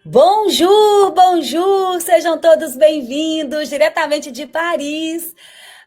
Bonjour, bonjour, sejam todos bem-vindos diretamente de Paris.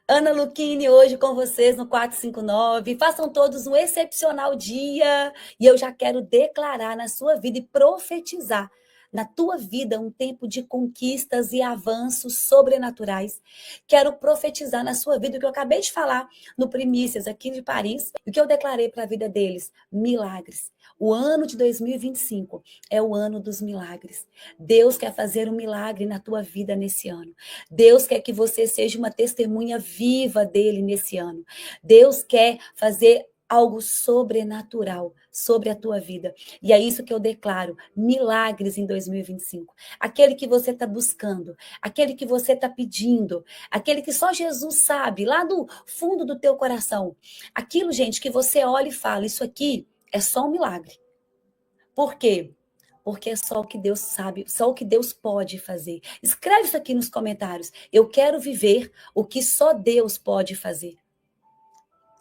Ana Luquini hoje com vocês no 459. Façam todos um excepcional dia e eu já quero declarar na sua vida e profetizar na tua vida um tempo de conquistas e avanços sobrenaturais. Quero profetizar na sua vida o que eu acabei de falar no Primícias aqui de Paris, o que eu declarei para a vida deles, milagres. O ano de 2025 é o ano dos milagres. Deus quer fazer um milagre na tua vida nesse ano. Deus quer que você seja uma testemunha viva dele nesse ano. Deus quer fazer algo sobrenatural sobre a tua vida. E é isso que eu declaro, milagres em 2025. Aquele que você está buscando, aquele que você está pedindo, aquele que só Jesus sabe, lá do fundo do teu coração. Aquilo, gente, que você olha e fala, isso aqui é só um milagre. Por quê? Porque é só o que Deus sabe, só o que Deus pode fazer. Escreve isso aqui nos comentários. Eu quero viver o que só Deus pode fazer.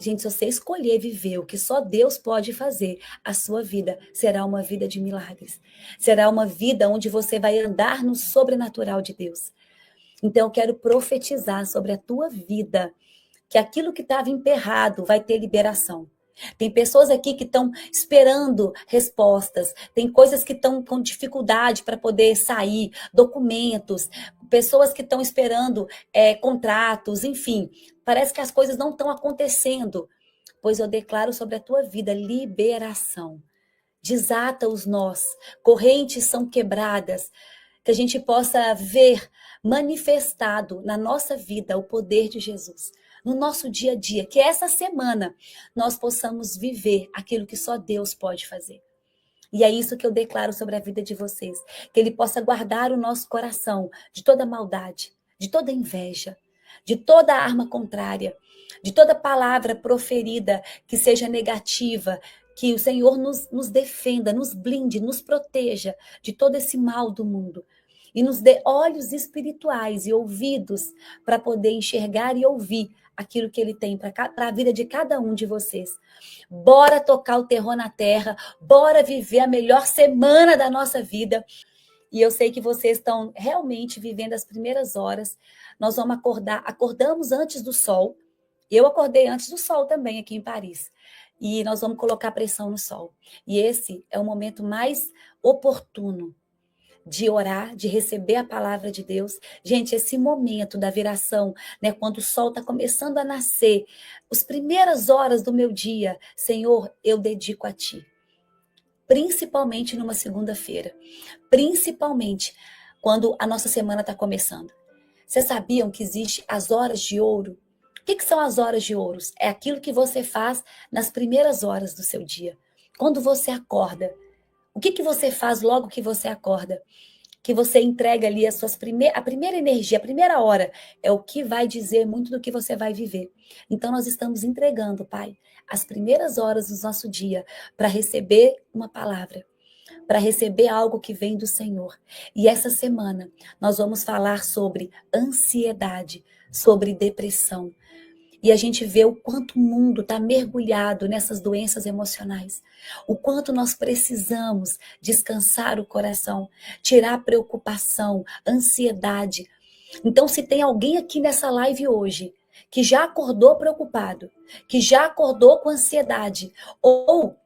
Gente, se você escolher viver o que só Deus pode fazer, a sua vida será uma vida de milagres. Será uma vida onde você vai andar no sobrenatural de Deus. Então, eu quero profetizar sobre a tua vida que aquilo que estava emperrado vai ter liberação. Tem pessoas aqui que estão esperando respostas, tem coisas que estão com dificuldade para poder sair, documentos, pessoas que estão esperando contratos, enfim. Parece que as coisas não estão acontecendo. Pois eu declaro sobre a tua vida liberação. Desata os nós, correntes são quebradas, que a gente possa ver manifestado na nossa vida o poder de Jesus, no nosso dia a dia, que essa semana nós possamos viver aquilo que só Deus pode fazer. E é isso que eu declaro sobre a vida de vocês, que Ele possa guardar o nosso coração de toda maldade, de toda inveja, de toda arma contrária, de toda palavra proferida que seja negativa, que o Senhor nos defenda, nos blinde, nos proteja de todo esse mal do mundo. E nos dê olhos espirituais e ouvidos para poder enxergar e ouvir aquilo que Ele tem para a vida de cada um de vocês. Bora tocar o terror na terra, bora viver a melhor semana da nossa vida. E eu sei que vocês estão realmente vivendo as primeiras horas. Nós vamos acordamos antes do sol. Eu acordei antes do sol também aqui em Paris. E nós vamos colocar pressão no sol. E esse é o momento mais oportuno de orar, de receber a palavra de Deus. Gente, esse momento da viração, né, quando o sol está começando a nascer, as primeiras horas do meu dia, Senhor, eu dedico a Ti. Principalmente numa segunda-feira. Principalmente quando a nossa semana está começando. Vocês sabiam que existe as horas de ouro? O que são as horas de ouro? É aquilo que você faz nas primeiras horas do seu dia. Quando você acorda. O que você faz logo que você acorda? Que você entrega ali a primeira energia, a primeira hora, é o que vai dizer muito do que você vai viver. Então, nós estamos entregando, Pai, as primeiras horas do nosso dia para receber uma palavra, para receber algo que vem do Senhor. E essa semana, nós vamos falar sobre ansiedade, sobre depressão. E a gente vê o quanto o mundo está mergulhado nessas doenças emocionais. O quanto nós precisamos descansar o coração, tirar a preocupação, ansiedade. Então, se tem alguém aqui nessa live hoje que já acordou preocupado, que já acordou com ansiedade, ou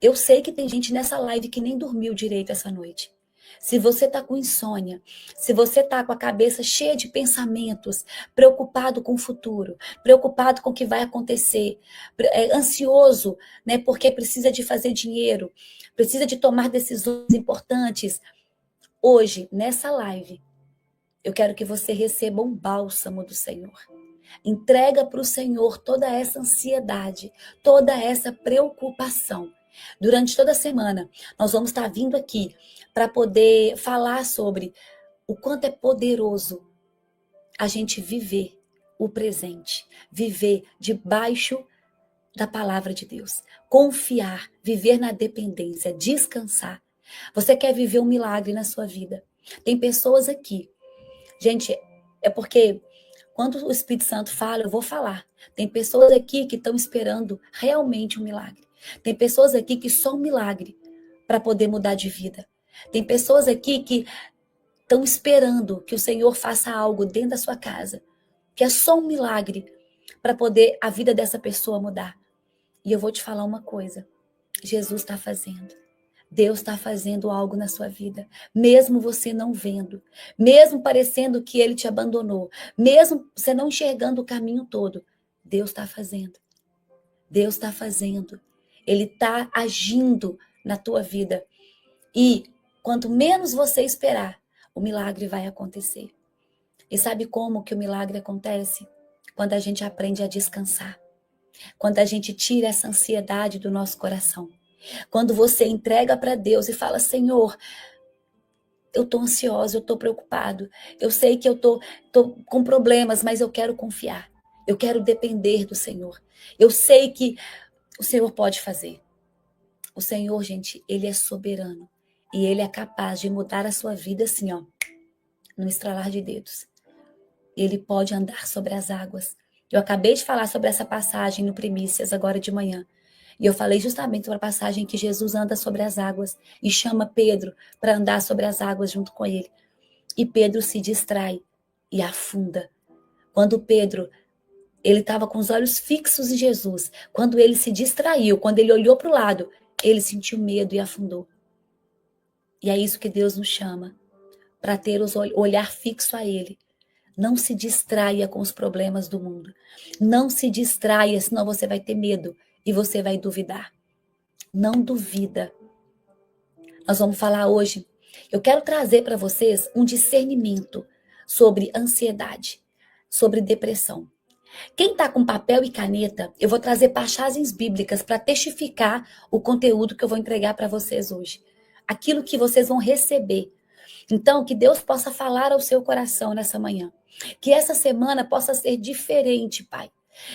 eu sei que tem gente nessa live que nem dormiu direito essa noite. Se você está com insônia, se você está com a cabeça cheia de pensamentos, preocupado com o futuro, preocupado com o que vai acontecer, ansioso, né, porque precisa de fazer dinheiro, precisa de tomar decisões importantes, hoje, nessa live, eu quero que você receba um bálsamo do Senhor. Entrega para o Senhor toda essa ansiedade, toda essa preocupação. Durante toda a semana, nós vamos estar vindo aqui para poder falar sobre o quanto é poderoso a gente viver o presente, viver debaixo da palavra de Deus, confiar, viver na dependência, descansar. Você quer viver um milagre na sua vida? Tem pessoas aqui, gente, é porque quando o Espírito Santo fala, eu vou falar. Tem pessoas aqui que estão esperando realmente um milagre. Tem pessoas aqui que só um milagre para poder mudar de vida. Tem pessoas aqui que estão esperando que o Senhor faça algo dentro da sua casa, que é só um milagre para poder a vida dessa pessoa mudar. E eu vou te falar uma coisa, Jesus está fazendo. Deus está fazendo algo na sua vida, mesmo você não vendo, mesmo parecendo que Ele te abandonou, mesmo você não enxergando o caminho todo, Deus está fazendo. Deus está fazendo. Ele está agindo na tua vida. E quanto menos você esperar, o milagre vai acontecer. E sabe como que o milagre acontece? Quando a gente aprende a descansar. Quando a gente tira essa ansiedade do nosso coração. Quando você entrega para Deus e fala, Senhor, eu estou ansiosa, eu estou preocupado. Eu sei que eu tô com problemas, mas eu quero confiar. Eu quero depender do Senhor. Eu sei que o Senhor pode fazer. O Senhor, gente, Ele é soberano. E Ele é capaz de mudar a sua vida assim, ó, no estralar de dedos. Ele pode andar sobre as águas. Eu acabei de falar sobre essa passagem no Primícias, agora de manhã. E eu falei justamente sobre a passagem que Jesus anda sobre as águas e chama Pedro para andar sobre as águas junto com ele. E Pedro se distrai e afunda. Quando Pedro, ele estava com os olhos fixos em Jesus. Quando ele se distraiu, quando ele olhou para o lado, ele sentiu medo e afundou. E é isso que Deus nos chama, para ter o olhar fixo a Ele. Não se distraia com os problemas do mundo. Não se distraia, senão você vai ter medo e você vai duvidar. Não duvida. Nós vamos falar hoje. Eu quero trazer para vocês um discernimento sobre ansiedade, sobre depressão. Quem está com papel e caneta, eu vou trazer passagens bíblicas para testificar o conteúdo que eu vou entregar para vocês hoje. Aquilo que vocês vão receber. Então, que Deus possa falar ao seu coração nessa manhã. Que essa semana possa ser diferente, Pai.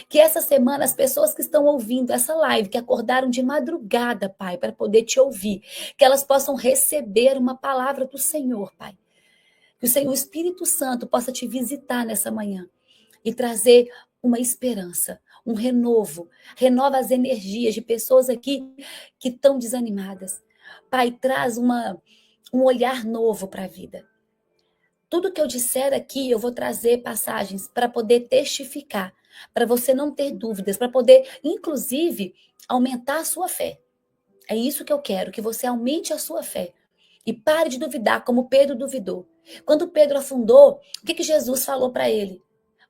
Que essa semana as pessoas que estão ouvindo essa live, que acordaram de madrugada, Pai, para poder te ouvir, que elas possam receber uma palavra do Senhor, Pai. Que o Senhor, o Espírito Santo, possa te visitar nessa manhã e trazer uma esperança, um renovo. Renova as energias de pessoas aqui que estão desanimadas. Pai, traz um olhar novo para a vida. Tudo que eu disser aqui, eu vou trazer passagens para poder testificar, para você não ter dúvidas, para poder, inclusive, aumentar a sua fé. É isso que eu quero, que você aumente a sua fé. E pare de duvidar, como Pedro duvidou. Quando Pedro afundou, o que Jesus falou para ele?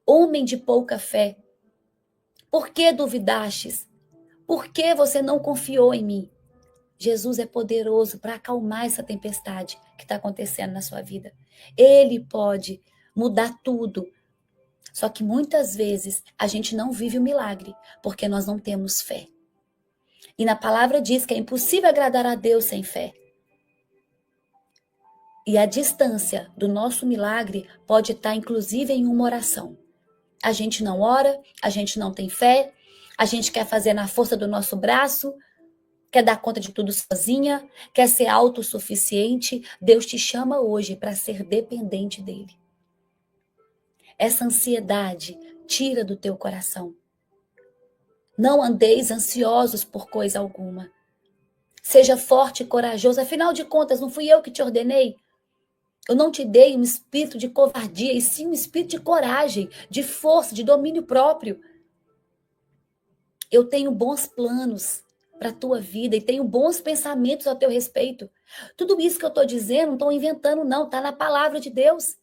Homem de pouca fé, por que duvidastes? Por que você não confiou em mim? Jesus é poderoso para acalmar essa tempestade que está acontecendo na sua vida. Ele pode mudar tudo. Só que muitas vezes a gente não vive o milagre porque nós não temos fé. E na palavra diz que é impossível agradar a Deus sem fé. E a distância do nosso milagre pode estar inclusive em uma oração. A gente não ora, a gente não tem fé, a gente quer fazer na força do nosso braço, quer dar conta de tudo sozinha, quer ser autossuficiente. Deus te chama hoje para ser dependente dele. Essa ansiedade tira do teu coração. Não andeis ansiosos por coisa alguma. Seja forte e corajoso. Afinal de contas, não fui eu que te ordenei? Eu não te dei um espírito de covardia, e sim um espírito de coragem, de força, de domínio próprio. Eu tenho bons planos para a tua vida e tenho bons pensamentos a teu respeito. Tudo isso que eu estou dizendo, não estou inventando não, está na palavra de Deus.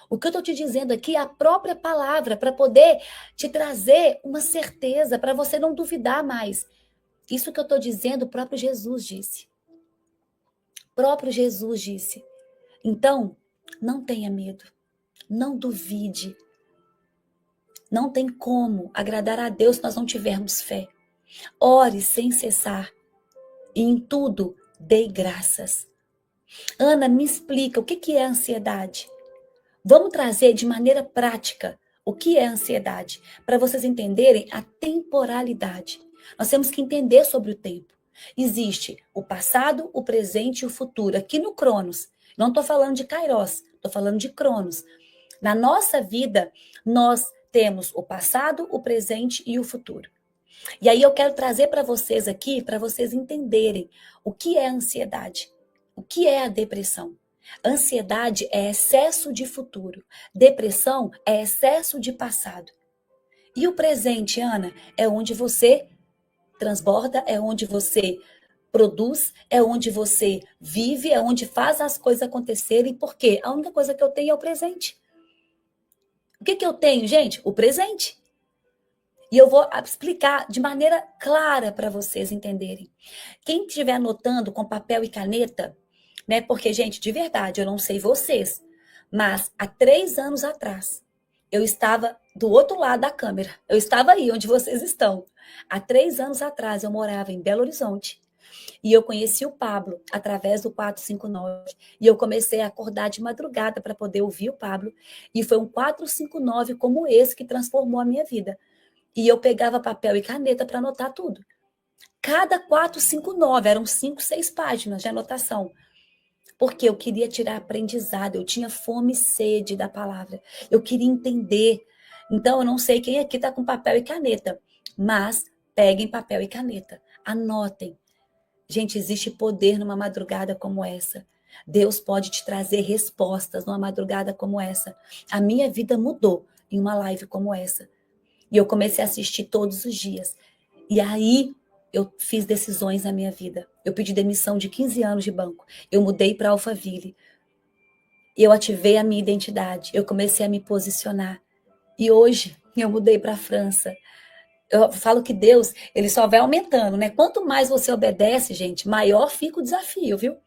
O que eu estou te dizendo aqui é a própria palavra para poder te trazer uma certeza, para você não duvidar mais. Isso que eu estou dizendo, o próprio Jesus disse. O próprio Jesus disse. Então, não tenha medo, não duvide. Não tem como agradar a Deus se nós não tivermos fé. Ore sem cessar e em tudo dê graças. Ana, me explica o que é ansiedade? Vamos trazer de maneira prática o que é ansiedade, para vocês entenderem a temporalidade. Nós temos que entender sobre o tempo. Existe o passado, o presente e o futuro. Aqui no Cronos, não estou falando de Kairos, estou falando de Cronos. Na nossa vida, nós temos o passado, o presente e o futuro. E aí eu quero trazer para vocês aqui, para vocês entenderem o que é ansiedade. O que é a depressão? Ansiedade é excesso de futuro. Depressão é excesso de passado. E o presente, Ana, é onde você transborda, é onde você produz, é onde você vive, é onde faz as coisas acontecerem. Por quê? A única coisa que eu tenho é o presente. O que eu tenho, gente? O presente. E eu vou explicar de maneira clara para vocês entenderem. Quem estiver anotando com papel e caneta, né? Porque, gente, de verdade, eu não sei vocês, mas há 3 anos atrás, eu estava do outro lado da câmera. Eu estava aí onde vocês estão. Há 3 anos atrás, eu morava em Belo Horizonte. E eu conheci o Pablo através do 459. E eu comecei a acordar de madrugada para poder ouvir o Pablo. E foi um 459 como esse que transformou a minha vida. E eu pegava papel e caneta para anotar tudo. Cada 459, eram 5, 6 páginas de anotação. Porque eu queria tirar aprendizado, eu tinha fome e sede da palavra. Eu queria entender. Então, eu não sei quem aqui está com papel e caneta, mas peguem papel e caneta, anotem. Gente, existe poder numa madrugada como essa. Deus pode te trazer respostas numa madrugada como essa. A minha vida mudou em uma live como essa. E eu comecei a assistir todos os dias. E aí eu fiz decisões na minha vida. Eu pedi demissão de 15 anos de banco. Eu mudei para Alphaville. Eu ativei a minha identidade. Eu comecei a me posicionar. E hoje eu mudei para a França. Eu falo que Deus, ele só vai aumentando, né? Quanto mais você obedece, gente, maior fica o desafio, viu?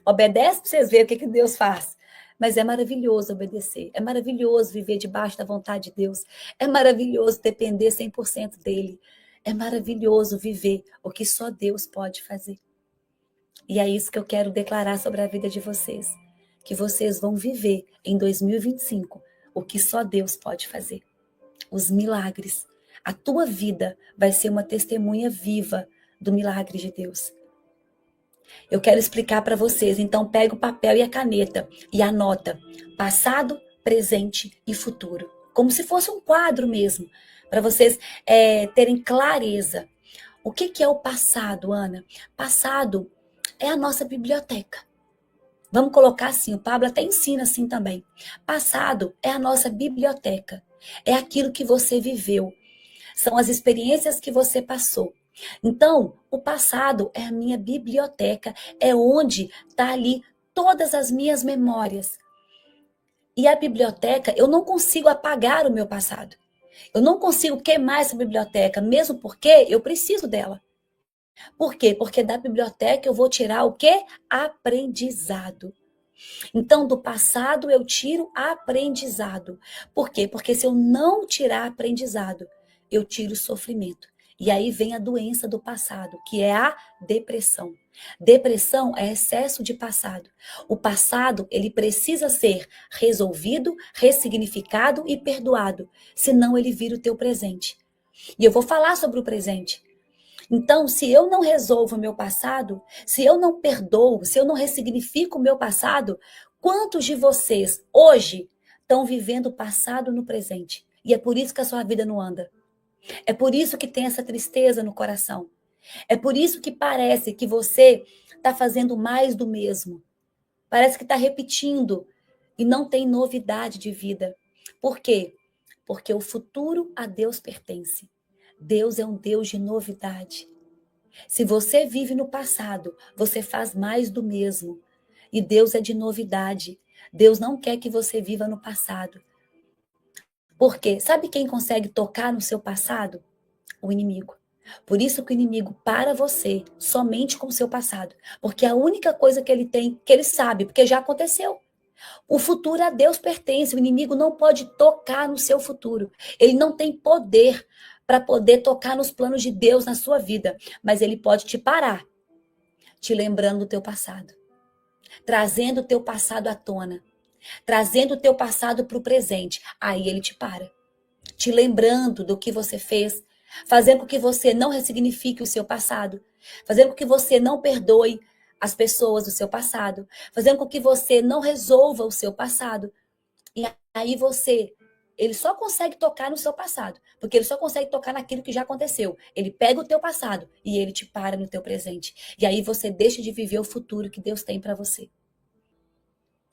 Obedece para vocês verem o que Deus faz. Mas é maravilhoso obedecer. É maravilhoso viver debaixo da vontade de Deus. É maravilhoso depender 100% dele. É maravilhoso viver o que só Deus pode fazer. E é isso que eu quero declarar sobre a vida de vocês. Que vocês vão viver em 2025 o que só Deus pode fazer. Os milagres. A tua vida vai ser uma testemunha viva do milagre de Deus. Eu quero explicar para vocês, então pega o papel e a caneta e anota passado, presente e futuro. Como se fosse um quadro mesmo, para vocês terem clareza. O que é o passado, Ana? Passado é a nossa biblioteca. Vamos colocar assim, o Pablo até ensina assim também. Passado é a nossa biblioteca. É aquilo que você viveu. São as experiências que você passou. Então, o passado é a minha biblioteca, é onde está ali todas as minhas memórias. E a biblioteca, eu não consigo apagar o meu passado. Eu não consigo queimar essa biblioteca, mesmo porque eu preciso dela. Por quê? Porque da biblioteca eu vou tirar o quê? Aprendizado. Então, do passado eu tiro aprendizado. Por quê? Porque se eu não tirar aprendizado, eu tiro sofrimento. E aí vem a doença do passado, que é a depressão. Depressão é excesso de passado. O passado, ele precisa ser resolvido, ressignificado e perdoado, senão ele vira o teu presente. E eu vou falar sobre o presente. Então, se eu não resolvo o meu passado, se eu não perdoo, se eu não ressignifico o meu passado, quantos de vocês hoje estão vivendo o passado no presente? E é por isso que a sua vida não anda. É por isso que tem essa tristeza no coração. É por isso que parece que você está fazendo mais do mesmo. Parece que está repetindo e não tem novidade de vida. Por quê? Porque o futuro a Deus pertence. Deus é um Deus de novidade. Se você vive no passado, você faz mais do mesmo. E Deus é de novidade. Deus não quer que você viva no passado. Por quê? Sabe quem consegue tocar no seu passado? O inimigo. Por isso que o inimigo para você somente com o seu passado. Porque a única coisa que ele tem, que ele sabe, porque já aconteceu. O futuro a Deus pertence. O inimigo não pode tocar no seu futuro. Ele não tem poder para poder tocar nos planos de Deus na sua vida. Mas ele pode te parar, te lembrando do teu passado. Trazendo o teu passado à tona. Trazendo o teu passado para o presente. Aí ele te para. Te lembrando do que você fez. Fazendo com que você não ressignifique o seu passado. Fazendo com que você não perdoe as pessoas do seu passado. Fazendo com que você não resolva o seu passado. E aí você ele só consegue tocar no seu passado, porque ele só consegue tocar naquilo que já aconteceu. Ele pega o teu passado e ele te para no teu presente. E aí você deixa de viver o futuro que Deus tem para você.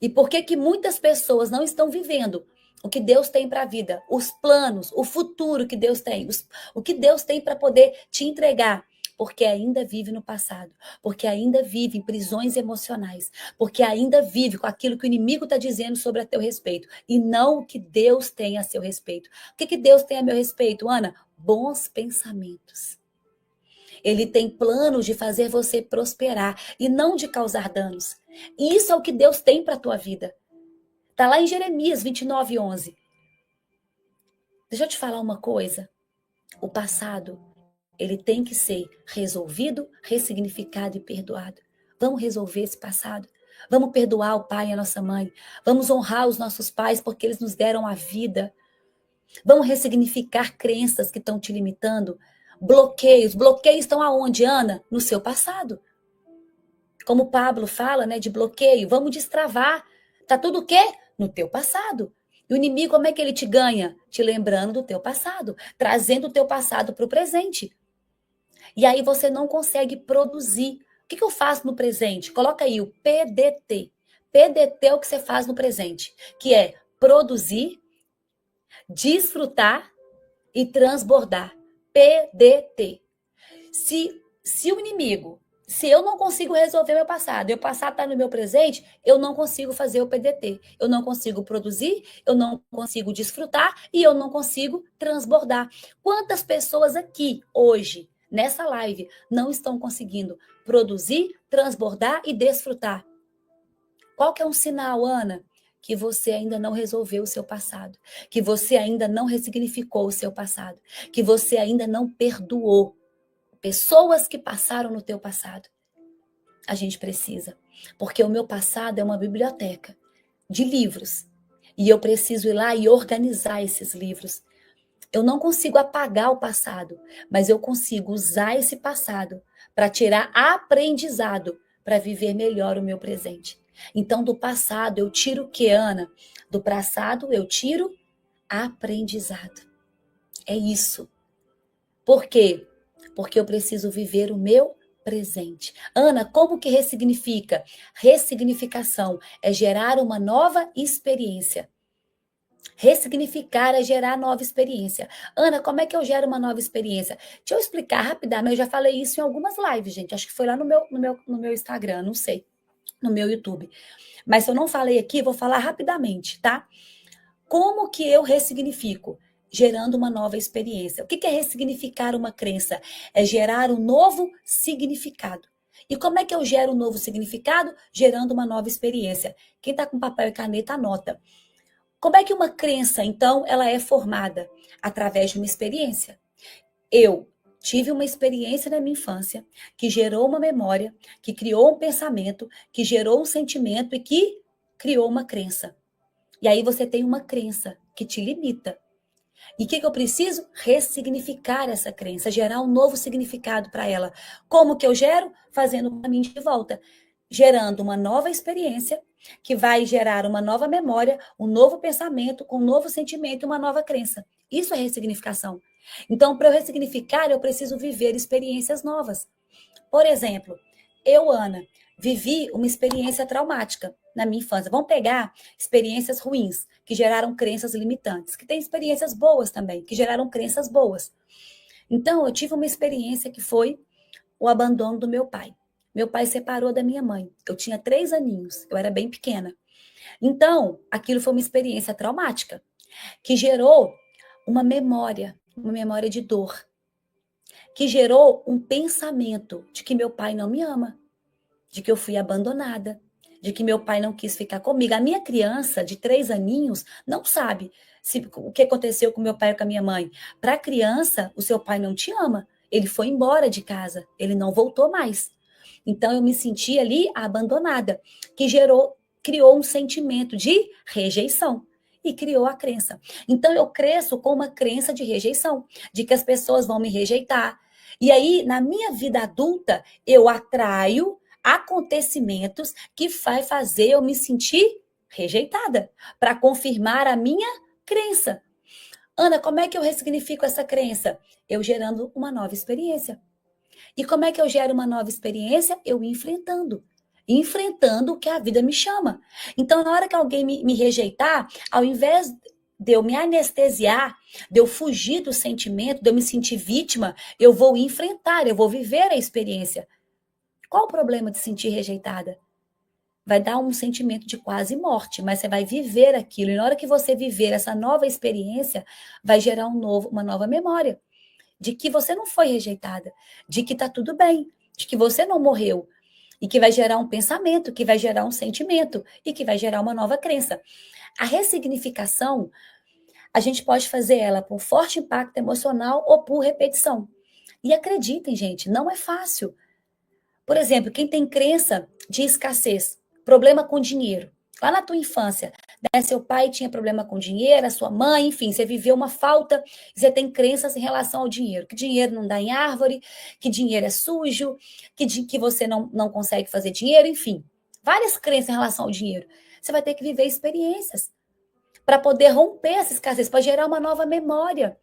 E por que que muitas pessoas não estão vivendo o que Deus tem para a vida, os planos, o futuro que Deus tem, o que Deus tem para poder te entregar? Porque ainda vive no passado, porque ainda vive em prisões emocionais, porque ainda vive com aquilo que o inimigo está dizendo sobre a teu respeito, e não o que Deus tem a seu respeito. O que que Deus tem a meu respeito, Ana? Bons pensamentos. Ele tem planos de fazer você prosperar e não de causar danos. E isso é o que Deus tem para a tua vida. Está lá em Jeremias 29:11. Deixa eu te falar uma coisa. O passado, ele tem que ser resolvido, ressignificado e perdoado. Vamos resolver esse passado. Vamos perdoar o pai e a nossa mãe. Vamos honrar os nossos pais porque eles nos deram a vida. Vamos ressignificar crenças que estão te limitando. Bloqueios. Bloqueios estão aonde, Ana? No seu passado. Como o Pablo fala, né, de bloqueio. Vamos destravar. Tá tudo o quê? No teu passado. E o inimigo, como é que ele te ganha? Te lembrando do teu passado. Trazendo o teu passado para o presente. E aí você não consegue produzir. O que eu faço no presente? Coloca aí o PDT. PDT é o que você faz no presente. Que é produzir, desfrutar e transbordar. PDT. Se o inimigo, se eu não consigo resolver meu passado está no meu presente, eu não consigo fazer o PDT. Eu não consigo produzir, eu não consigo desfrutar e eu não consigo transbordar. Quantas pessoas aqui hoje, nessa live, não estão conseguindo produzir, transbordar e desfrutar? Qual que é um sinal, Ana? Que você ainda não resolveu o seu passado, que você ainda não ressignificou o seu passado, que você ainda não perdoou pessoas que passaram no teu passado. A gente precisa, porque o meu passado é uma biblioteca de livros, e eu preciso ir lá e organizar esses livros. Eu não consigo apagar o passado, mas eu consigo usar esse passado para tirar aprendizado, para viver melhor o meu presente. Então, do passado eu tiro o que, Ana? Do passado eu tiro aprendizado. É isso. Por quê? Porque eu preciso viver o meu presente. Ana, como que ressignifica? Ressignificação é gerar uma nova experiência. Ressignificar é gerar nova experiência. Ana, como é que eu gero uma nova experiência? Deixa eu explicar rapidamente. Eu já falei isso em algumas lives, gente. Acho que foi lá no meu Instagram, não sei. No meu YouTube. Mas se eu não falei aqui, vou falar rapidamente, tá? Como que eu ressignifico? Gerando uma nova experiência. O que é ressignificar uma crença? É gerar um novo significado. E como é que eu gero um novo significado? Gerando uma nova experiência. Quem está com papel e caneta, anota. Como é que uma crença, então, ela é formada? Através de uma experiência. Eu tive uma experiência na minha infância que gerou uma memória, que criou um pensamento, que gerou um sentimento e que criou uma crença. E aí você tem uma crença que te limita. E o que eu preciso? Ressignificar essa crença, gerar um novo significado para ela. Como que eu gero? Fazendo o caminho de volta. Gerando uma nova experiência, que vai gerar uma nova memória, um novo pensamento, com um novo sentimento e uma nova crença. Isso é ressignificação. Então, para eu ressignificar, eu preciso viver experiências novas. Por exemplo, eu, Ana, vivi uma experiência traumática na minha infância. Vamos pegar experiências ruins, que geraram crenças limitantes, que tem experiências boas também, que geraram crenças boas. Então, eu tive uma experiência que foi o abandono do meu pai. Meu pai separou da minha mãe. Eu tinha 3 aninhos, eu era bem pequena. Então, aquilo foi uma experiência traumática, que gerou uma memória de dor, que gerou um pensamento de que meu pai não me ama, de que eu fui abandonada, de que meu pai não quis ficar comigo. A minha criança de 3 aninhos não sabe o que aconteceu com meu pai ou com a minha mãe. Para a criança, o seu pai não te ama. Ele foi embora de casa, ele não voltou mais. Então eu me senti ali abandonada, que criou um sentimento de rejeição e criou a crença. Então eu cresço com uma crença de rejeição, de que as pessoas vão me rejeitar. E aí, na minha vida adulta, eu atraio acontecimentos que vai fazer eu me sentir rejeitada, para confirmar a minha crença. Ana, como é que eu ressignifico essa crença? Eu gerando uma nova experiência. E como é que eu gero uma nova experiência? Eu enfrentando. Enfrentando o que a vida me chama. Então, na hora que alguém me rejeitar, ao invés de eu me anestesiar, de eu fugir do sentimento, de eu me sentir vítima, eu vou enfrentar, eu vou viver a experiência. Qual o problema de sentir rejeitada? Vai dar um sentimento de quase morte, mas você vai viver aquilo. E na hora que você viver essa nova experiência, vai gerar uma nova memória de que você não foi rejeitada, de que tá tudo bem, de que você não morreu. E que vai gerar um pensamento, que vai gerar um sentimento e que vai gerar uma nova crença. A ressignificação, a gente pode fazer ela por forte impacto emocional ou por repetição. E acreditem, gente, não é fácil. Por exemplo, quem tem crença de escassez, problema com dinheiro, lá na tua infância, né, seu pai tinha problema com dinheiro, a sua mãe, enfim, você viveu uma falta, você tem crenças em relação ao dinheiro, que dinheiro não dá em árvore, que dinheiro é sujo, que você não consegue fazer dinheiro, enfim, várias crenças em relação ao dinheiro. Você vai ter que viver experiências para poder romper essa escassez, para gerar uma nova memória,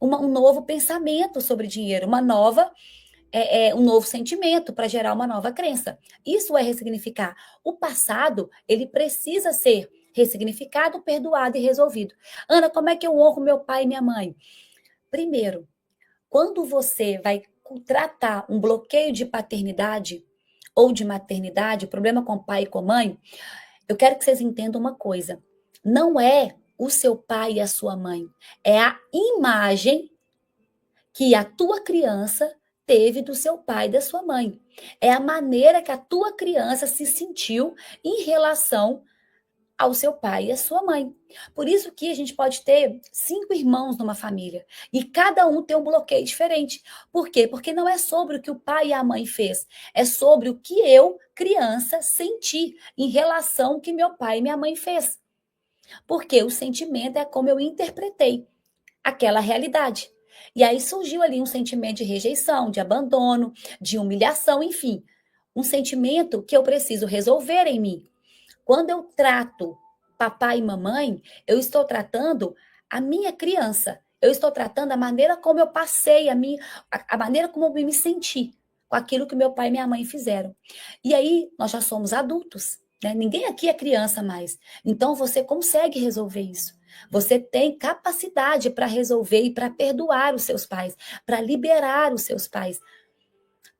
um novo pensamento sobre dinheiro, um novo sentimento para gerar uma nova crença. Isso é ressignificar. O passado, ele precisa ser ressignificado, perdoado e resolvido. Ana, como é que eu honro meu pai e minha mãe? Primeiro, quando você vai tratar um bloqueio de paternidade ou de maternidade, problema com o pai e com a mãe, eu quero que vocês entendam uma coisa. Não é o seu pai e a sua mãe, é a imagem que a tua criança teve do seu pai e da sua mãe. É a maneira que a tua criança se sentiu em relação ao seu pai e à sua mãe. Por isso que a gente pode ter 5 irmãos numa família e cada um tem um bloqueio diferente. Por quê? Porque não é sobre o que o pai e a mãe fez, é sobre o que eu, criança, senti em relação ao que meu pai e minha mãe fez. Porque o sentimento é como eu interpretei aquela realidade. E aí surgiu ali um sentimento de rejeição, de abandono, de humilhação, enfim, um sentimento que eu preciso resolver em mim. Quando eu trato papai e mamãe, eu estou tratando a minha criança. Eu estou tratando a maneira como eu passei, a maneira como eu me senti com aquilo que meu pai e minha mãe fizeram. E aí, nós já somos adultos, né? Ninguém aqui é criança mais. Então, você consegue resolver isso. Você tem capacidade para resolver e para perdoar os seus pais, para liberar os seus pais,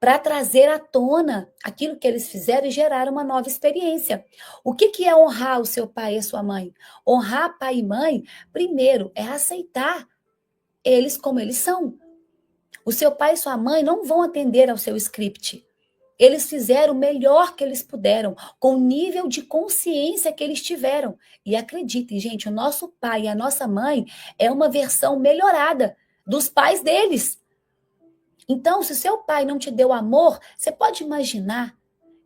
para trazer à tona aquilo que eles fizeram e gerar uma nova experiência. O que é honrar o seu pai e a sua mãe? Honrar pai e mãe, primeiro, é aceitar eles como eles são. O seu pai e sua mãe não vão atender ao seu script. Eles fizeram o melhor que eles puderam, com o nível de consciência que eles tiveram. E acreditem, gente, o nosso pai e a nossa mãe é uma versão melhorada dos pais deles. Então, se seu pai não te deu amor, você pode imaginar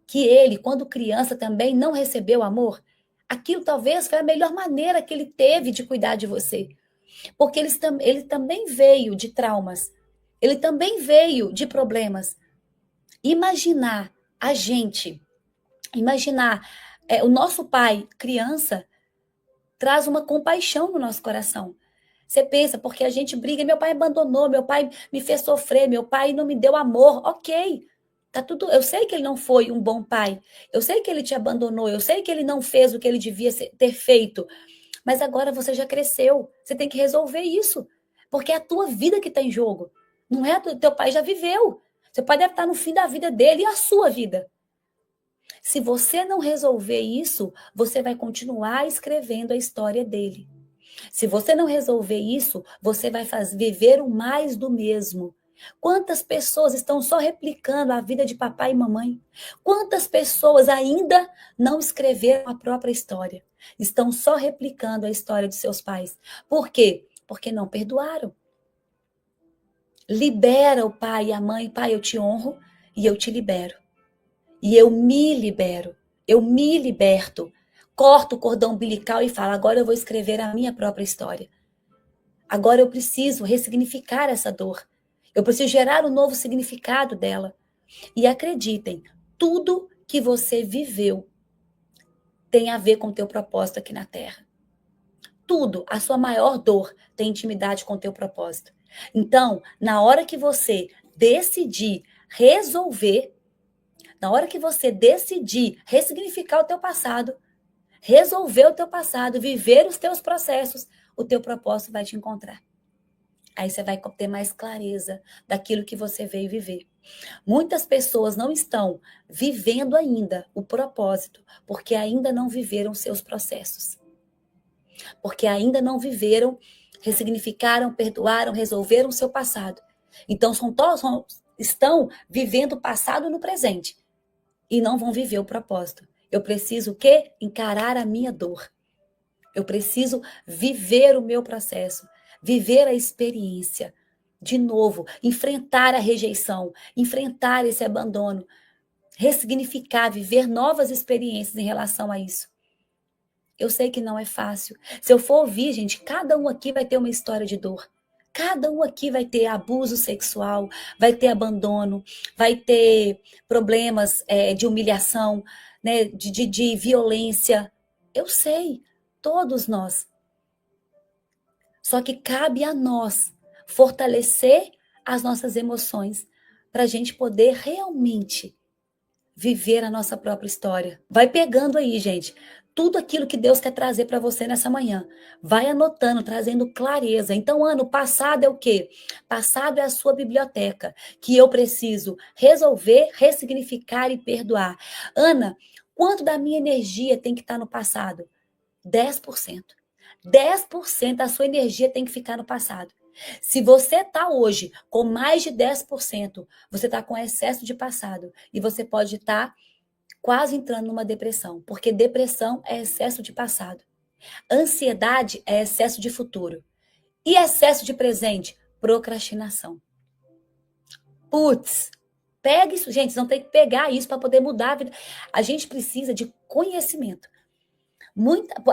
que ele, quando criança, também não recebeu amor? Aquilo talvez foi a melhor maneira que ele teve de cuidar de você. Porque ele também veio de traumas. Ele também veio de problemas. Imaginar a gente, imaginar o nosso pai, criança, traz uma compaixão no nosso coração. Você pensa, porque a gente briga, meu pai abandonou, meu pai me fez sofrer, meu pai não me deu amor. Ok, tá tudo. Eu sei que ele não foi um bom pai, eu sei que ele te abandonou, eu sei que ele não fez o que ele devia ter feito, mas agora você já cresceu, você tem que resolver isso, porque é a tua vida que está em jogo, não é? Teu pai já viveu, seu pai deve estar no fim da vida dele e a sua vida. Se você não resolver isso, você vai continuar escrevendo a história dele. Se você não resolver isso, você vai viver o mais do mesmo. Quantas pessoas estão só replicando a vida de papai e mamãe? Quantas pessoas ainda não escreveram a própria história? Estão só replicando a história de seus pais. Por quê? Porque não perdoaram. Libera o pai e a mãe. Pai, eu te honro e eu te libero. E eu me libero. Eu me liberto. Corto o cordão umbilical e falo, agora eu vou escrever a minha própria história. Agora eu preciso ressignificar essa dor. Eu preciso gerar um novo significado dela. E acreditem, tudo que você viveu tem a ver com o teu propósito aqui na Terra. tudo, a sua maior dor, tem intimidade com o teu propósito. Então, na hora que você decidir resolver, na hora que você decidir ressignificar o teu passado, resolver o teu passado, viver os teus processos, o teu propósito vai te encontrar. Aí você vai ter mais clareza daquilo que você veio viver. Muitas pessoas não estão vivendo ainda o propósito, porque ainda não viveram seus processos. Porque ainda não viveram, ressignificaram, perdoaram, resolveram o seu passado. Então, estão vivendo o passado no presente e não vão viver o propósito. Eu preciso o quê? Encarar a minha dor. Eu preciso viver o meu processo, viver a experiência. De novo, enfrentar a rejeição, enfrentar esse abandono, ressignificar, viver novas experiências em relação a isso. Eu sei que não é fácil. Se eu for ouvir, gente, cada um aqui vai ter uma história de dor. Cada um aqui vai ter abuso sexual, vai ter abandono, vai ter problemas de humilhação, né, de violência. Eu sei, todos nós. Só que cabe a nós fortalecer as nossas emoções para a gente poder realmente viver a nossa própria história. Vai pegando aí, gente, tudo aquilo que Deus quer trazer para você nessa manhã. Vai anotando, trazendo clareza. Então, ano passado é o quê? Passado é a sua biblioteca, que eu preciso resolver, ressignificar e perdoar. Ana, quanto da minha energia tem que estar no passado? 10%. 10% da sua energia tem que ficar no passado. Se você está hoje com mais de 10%, você está com excesso de passado e você pode estar quase entrando numa depressão, porque depressão é excesso de passado. Ansiedade é excesso de futuro. E excesso de presente? Procrastinação. Putz, pega isso, gente, vocês vão ter que pegar isso para poder mudar a vida. A gente precisa de conhecimento.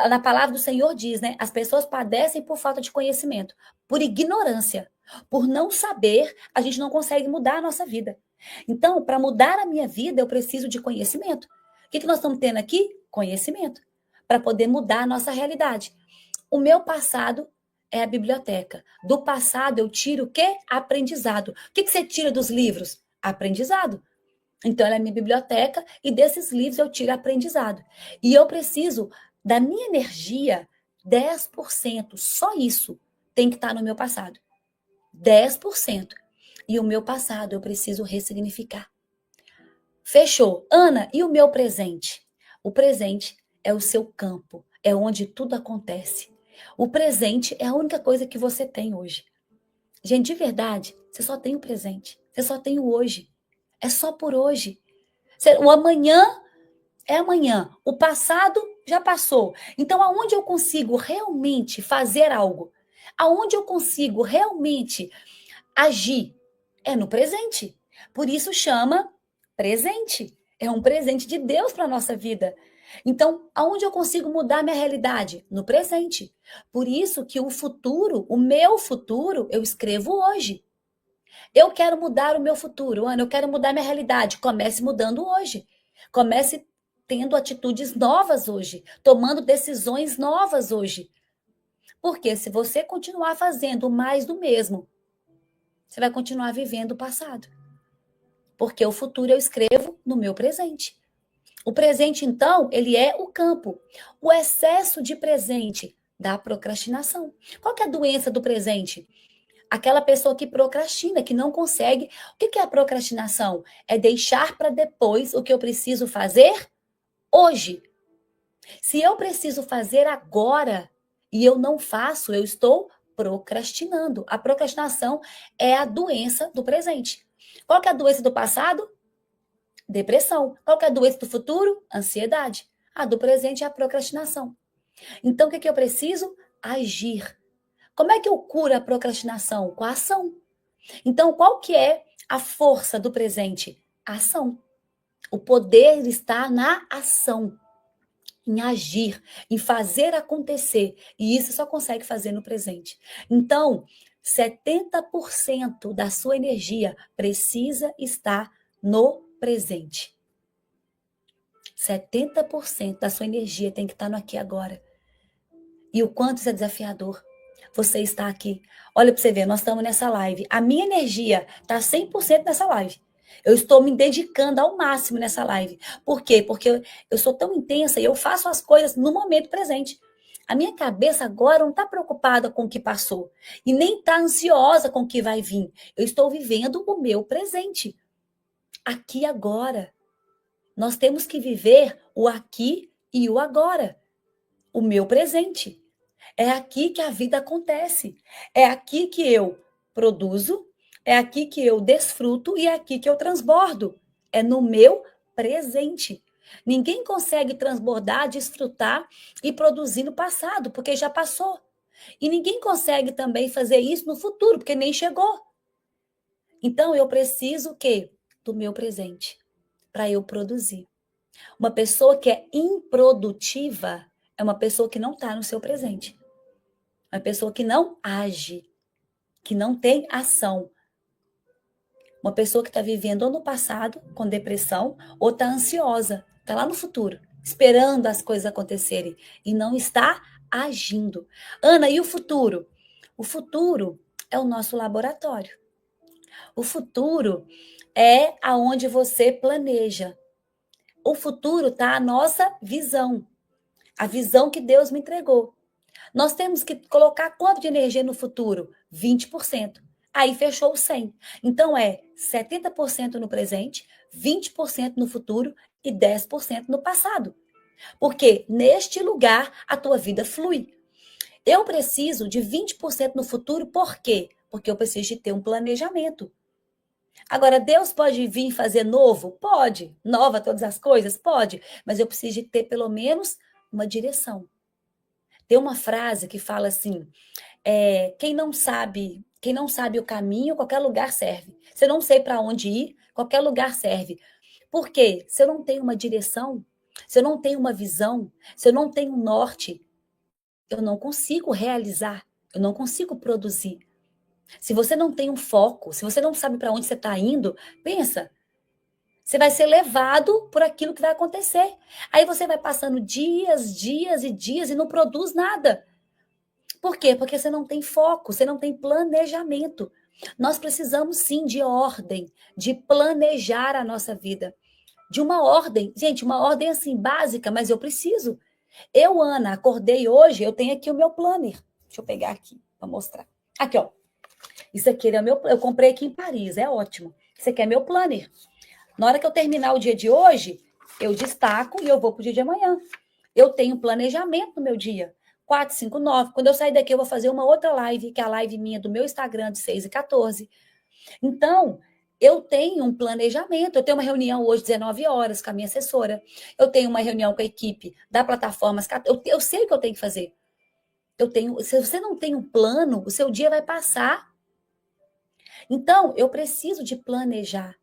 Na palavra do Senhor diz, né? As pessoas padecem por falta de conhecimento, por ignorância, por não saber, a gente não consegue mudar a nossa vida. Então, para mudar a minha vida, eu preciso de conhecimento. O que nós estamos tendo aqui? Conhecimento, para poder mudar a nossa realidade. O meu passado é a biblioteca. Do passado eu tiro o quê? Aprendizado. O que você tira dos livros? Aprendizado. Então, ela é minha biblioteca e desses livros eu tiro aprendizado. E eu preciso da minha energia, 10%, só isso tem que estar no meu passado. 10%. E o meu passado eu preciso ressignificar. Fechou. Ana, e o meu presente? O presente é o seu campo, é onde tudo acontece. O presente é a única coisa que você tem hoje. Gente, de verdade, você só tem o presente. Você só tem o hoje. É só por hoje. O amanhã é amanhã. O passado já passou. Então, aonde eu consigo realmente fazer algo? Aonde eu consigo realmente agir? É no presente. Por isso chama presente. É um presente de Deus para a nossa vida. Então, aonde eu consigo mudar minha realidade? No presente. Por isso que o futuro, o meu futuro, eu escrevo hoje. Eu quero mudar o meu futuro, Ana, eu quero mudar minha realidade. Comece mudando hoje. Comece tendo atitudes novas hoje, tomando decisões novas hoje. Porque se você continuar fazendo mais do mesmo, você vai continuar vivendo o passado. Porque o futuro eu escrevo no meu presente. O presente, então, ele é o campo. O excesso de presente dá procrastinação. Qual que é a doença do presente? Aquela pessoa que procrastina, que não consegue. O que é a procrastinação? É deixar para depois o que eu preciso fazer hoje. Se eu preciso fazer agora e eu não faço, eu estou procrastinando. A procrastinação é a doença do presente. Qual que é a doença do passado? Depressão. Qual que é a doença do futuro? Ansiedade. A do presente é a procrastinação. Então, o que eu preciso? Agir. Como é que eu curo a procrastinação? Com a ação. Então, qual que é a força do presente? A ação. O poder está na ação, em agir, em fazer acontecer. E isso só consegue fazer no presente. Então, 70% da sua energia precisa estar no presente. 70% da sua energia tem que estar no aqui e agora. E o quanto isso é desafiador. Você está aqui. Olha para você ver, nós estamos nessa live. A minha energia está 100% nessa live. Eu estou me dedicando ao máximo nessa live. Por quê? Porque eu sou tão intensa e eu faço as coisas no momento presente. A minha cabeça agora não está preocupada com o que passou. E nem está ansiosa com o que vai vir. Eu estou vivendo o meu presente. Aqui e agora. Nós temos que viver o aqui e o agora. O meu presente. É aqui que a vida acontece. É aqui que eu produzo, é aqui que eu desfruto e é aqui que eu transbordo. É no meu presente. Ninguém consegue transbordar, desfrutar e produzir no passado, porque já passou. E ninguém consegue também fazer isso no futuro, porque nem chegou. Então eu preciso o quê? Do meu presente, para eu produzir. Uma pessoa que é improdutiva é uma pessoa que não está no seu presente. Uma pessoa que não age, que não tem ação. Uma pessoa que está vivendo ou no passado, com depressão, ou está ansiosa, está lá no futuro, esperando as coisas acontecerem e não está agindo. Ana, e o futuro? O futuro é o nosso laboratório. O futuro é aonde você planeja. O futuro está a nossa visão. A visão que Deus me entregou. Nós temos que colocar quanto de energia no futuro? 20%. Aí fechou o 100. Então é 70% no presente, 20% no futuro e 10% no passado. Porque neste lugar a tua vida flui. Eu preciso de 20% no futuro, por quê? Porque eu preciso de ter um planejamento. Agora, Deus pode vir fazer novo? Pode. Nova todas as coisas? Pode. Mas eu preciso de ter pelo menos uma direção. Tem uma frase que fala assim, quem não sabe o caminho, qualquer lugar serve. Se eu não sei para onde ir, qualquer lugar serve. Por quê? Se eu não tenho uma direção, se eu não tenho uma visão, se eu não tenho um norte, eu não consigo realizar, eu não consigo produzir. Se você não tem um foco, se você não sabe para onde você está indo, pensa, você vai ser levado por aquilo que vai acontecer. Aí você vai passando dias, dias e dias e não produz nada. Por quê? Porque você não tem foco, você não tem planejamento. Nós precisamos sim de ordem, de planejar a nossa vida. De uma ordem, gente, uma ordem assim básica, mas eu preciso. Eu, Ana, acordei hoje, eu tenho aqui o meu planner. Deixa eu pegar aqui para mostrar. Aqui, ó. Isso aqui é o meu, eu comprei aqui em Paris, é ótimo. Isso aqui é meu planner. Na hora que eu terminar o dia de hoje, eu destaco e eu vou para o dia de amanhã. Eu tenho planejamento no meu dia. 4, 5, 9. Quando eu sair daqui, eu vou fazer uma outra live, que é a live minha do meu Instagram, de 6 e 14. Então, eu tenho um planejamento. Eu tenho uma reunião hoje, 19 horas, com a minha assessora. Eu tenho uma reunião com a equipe da plataforma. Eu sei o que eu tenho que fazer. Se você não tem um plano, o seu dia vai passar. Então, eu preciso de planejar.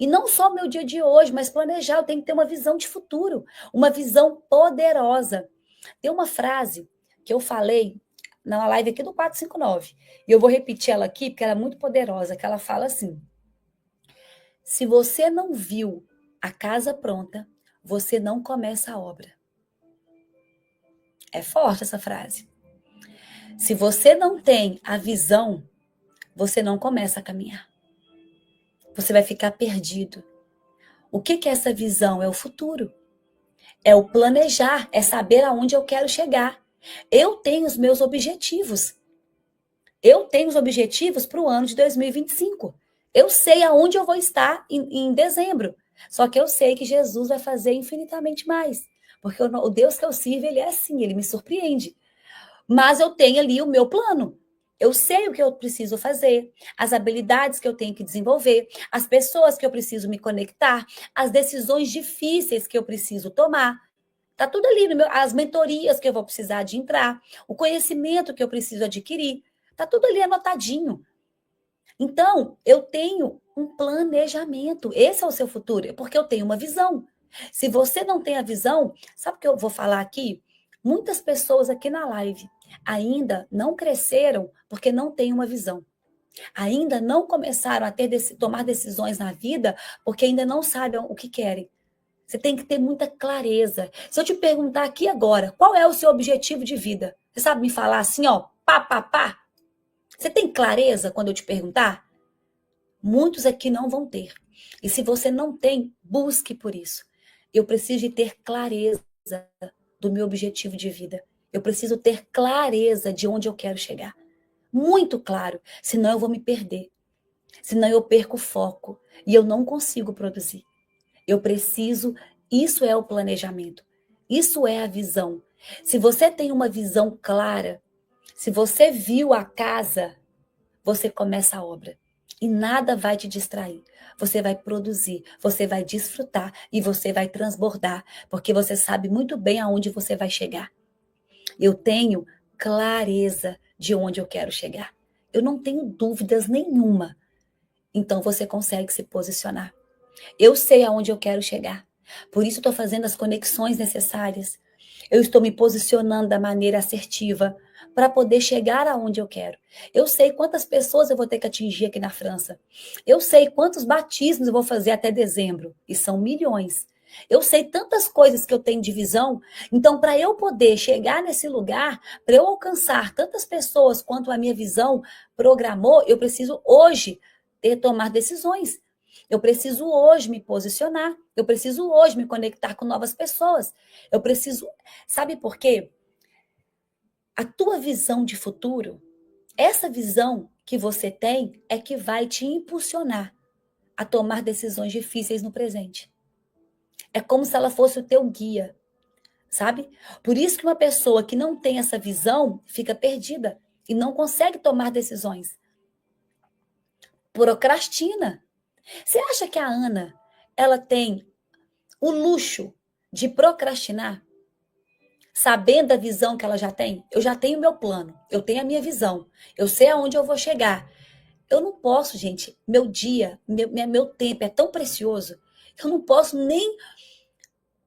E não só o meu dia de hoje, mas planejar. Eu tenho que ter uma visão de futuro, uma visão poderosa. Tem uma frase que eu falei na live aqui do 459, e eu vou repetir ela aqui, porque ela é muito poderosa, que ela fala assim: se você não viu a casa pronta, você não começa a obra. É forte essa frase. Se você não tem a visão, você não começa a caminhar. Você vai ficar perdido. O que é essa visão? É o futuro. É o planejar, é saber aonde eu quero chegar. Eu tenho os meus objetivos. Eu tenho os objetivos para o ano de 2025. Eu sei aonde eu vou estar em dezembro. Só que eu sei que Jesus vai fazer infinitamente mais. Porque o Deus que eu sirvo, ele é assim, ele me surpreende. Mas eu tenho ali o meu plano. Eu sei o que eu preciso fazer, as habilidades que eu tenho que desenvolver, as pessoas que eu preciso me conectar, as decisões difíceis que eu preciso tomar. Tá tudo ali, as mentorias que eu vou precisar de entrar, o conhecimento que eu preciso adquirir. Tá tudo ali anotadinho. Então, eu tenho um planejamento. Esse é o seu futuro, porque eu tenho uma visão. Se você não tem a visão, sabe o que eu vou falar aqui? Muitas pessoas aqui na live ainda não cresceram porque não têm uma visão. Ainda não começaram a tomar decisões na vida porque ainda não sabem o que querem. Você tem que ter muita clareza. Se eu te perguntar aqui agora, qual é o seu objetivo de vida? Você sabe me falar assim, ó, pá, pá, pá? Você tem clareza quando eu te perguntar? Muitos aqui não vão ter. E se você não tem, busque por isso. Eu preciso de ter clareza do meu objetivo de vida. Eu preciso ter clareza de onde eu quero chegar. Muito claro, senão eu vou me perder. Senão eu perco o foco e eu não consigo produzir. Eu preciso, isso é o planejamento. Isso é a visão. Se você tem uma visão clara, se você viu a casa, você começa a obra. E nada vai te distrair. Você vai produzir, você vai desfrutar e você vai transbordar, porque você sabe muito bem aonde você vai chegar. Eu tenho clareza de onde eu quero chegar. Eu não tenho dúvidas nenhuma. Então você consegue se posicionar. Eu sei aonde eu quero chegar. Por isso estou fazendo as conexões necessárias. Eu estou me posicionando da maneira assertiva para poder chegar aonde eu quero. Eu sei quantas pessoas eu vou ter que atingir aqui na França. Eu sei quantos batismos eu vou fazer até dezembro. E são milhões. Eu sei tantas coisas que eu tenho de visão. Então, para eu poder chegar nesse lugar, para eu alcançar tantas pessoas quanto a minha visão programou, eu preciso hoje tomar decisões. Eu preciso hoje me posicionar. Eu preciso hoje me conectar com novas pessoas. Eu preciso. Sabe por quê? A tua visão de futuro, essa visão que você tem, é que vai te impulsionar a tomar decisões difíceis no presente. É como se ela fosse o teu guia, sabe? Por isso que uma pessoa que não tem essa visão fica perdida e não consegue tomar decisões. Procrastina. Você acha que a Ana, ela tem o luxo de procrastinar, sabendo a visão que ela já tem? Eu já tenho meu plano, eu tenho a minha visão, eu sei aonde eu vou chegar. Eu não posso, gente, meu dia, meu tempo é tão precioso, que eu não posso nem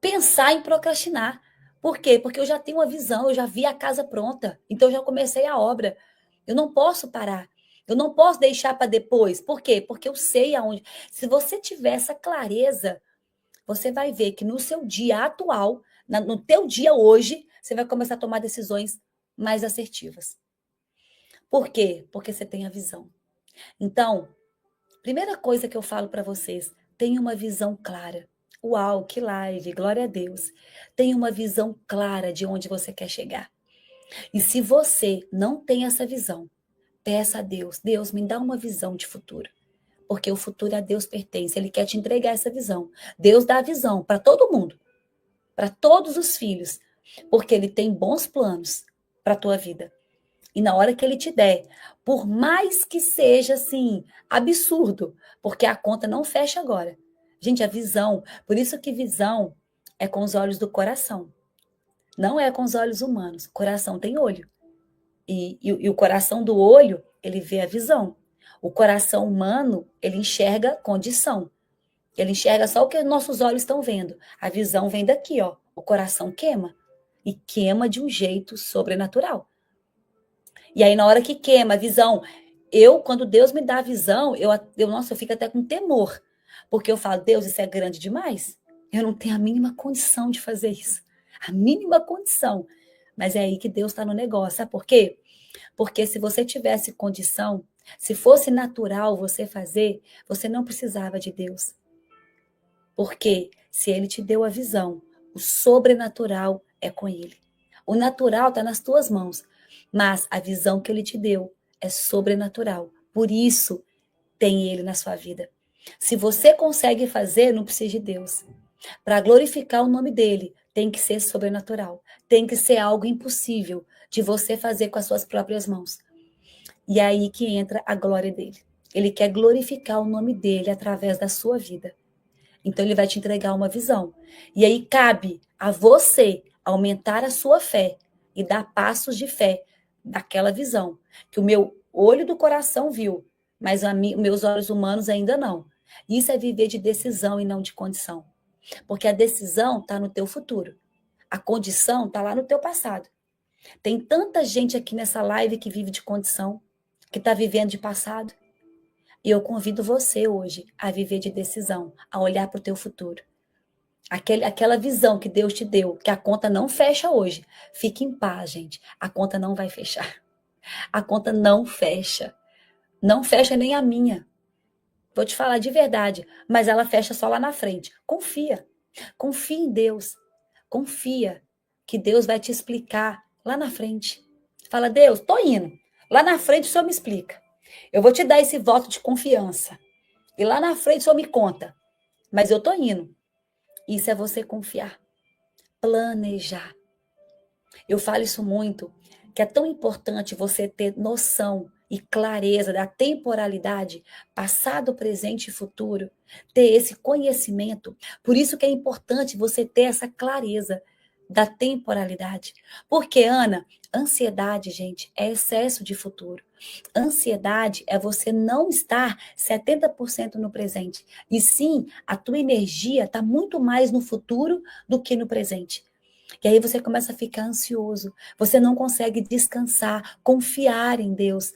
pensar em procrastinar. Por quê? Porque eu já tenho uma visão, eu já vi a casa pronta, então eu já comecei a obra. Eu não posso parar. Eu não posso deixar para depois. Por quê? Porque eu sei aonde. Se você tiver essa clareza, você vai ver que no seu dia atual, no teu dia hoje, você vai começar a tomar decisões mais assertivas. Por quê? Porque você tem a visão. Então, primeira coisa que eu falo para vocês, tenha uma visão clara. Uau, que live, glória a Deus. Tenha uma visão clara de onde você quer chegar. E se você não tem essa visão, peça a Deus, Deus, me dá uma visão de futuro. Porque o futuro a Deus pertence, Ele quer te entregar essa visão. Deus dá a visão para todo mundo, para todos os filhos, porque Ele tem bons planos para a tua vida. E na hora que Ele te der, por mais que seja assim, absurdo, porque a conta não fecha agora. Gente, a visão, por isso que visão é com os olhos do coração, não é com os olhos humanos. O coração tem olho. E o coração do olho, ele vê a visão. O coração humano, ele enxerga condição. Ele enxerga só o que nossos olhos estão vendo. A visão vem daqui, ó. O coração queima. E queima de um jeito sobrenatural. E aí, na hora que queima a visão, quando Deus me dá a visão, nossa, eu fico até com temor. Porque eu falo, Deus, isso é grande demais. Eu não tenho a mínima condição de fazer isso. A mínima condição. Mas é aí que Deus está no negócio. Sabe por quê? Porque se você tivesse condição, se fosse natural você fazer, você não precisava de Deus. Porque se Ele te deu a visão, o sobrenatural é com Ele. O natural está nas tuas mãos, mas a visão que Ele te deu é sobrenatural. Por isso, tem Ele na sua vida. Se você consegue fazer, não precisa de Deus. Para glorificar o nome dEle, tem que ser sobrenatural. Tem que ser algo impossível de você fazer com as suas próprias mãos. E é aí que entra a glória dEle. Ele quer glorificar o nome dEle através da sua vida. Então, ele vai te entregar uma visão. E aí cabe a você aumentar a sua fé e dar passos de fé daquela visão. Que o meu olho do coração viu, mas meus olhos humanos ainda não. Isso é viver de decisão e não de condição. Porque a decisão está no teu futuro. A condição está lá no teu passado. Tem tanta gente aqui nessa live que vive de condição, que está vivendo de passado. E eu convido você hoje a viver de decisão, a olhar para o teu futuro. Aquela visão que Deus te deu, que a conta não fecha hoje. Fique em paz, gente. A conta não vai fechar. A conta não fecha. Não fecha nem a minha. Vou te falar de verdade, mas ela fecha só lá na frente. Confia. Confia em Deus. Confia que Deus vai te explicar lá na frente. Fala, Deus, tô indo. Lá na frente o Senhor me explica. Eu vou te dar esse voto de confiança. E lá na frente o Senhor me conta. Mas eu tô indo. Isso é você confiar. Planejar. Eu falo isso muito, que é tão importante você ter noção e clareza da temporalidade, passado, presente e futuro, ter esse conhecimento. Por isso que é importante você ter essa clareza da temporalidade. Porque, Ana, ansiedade, gente, é excesso de futuro. Ansiedade é você não estar 70% no presente. E sim, a tua energia está muito mais no futuro do que no presente. E aí você começa a ficar ansioso, você não consegue descansar, confiar em Deus.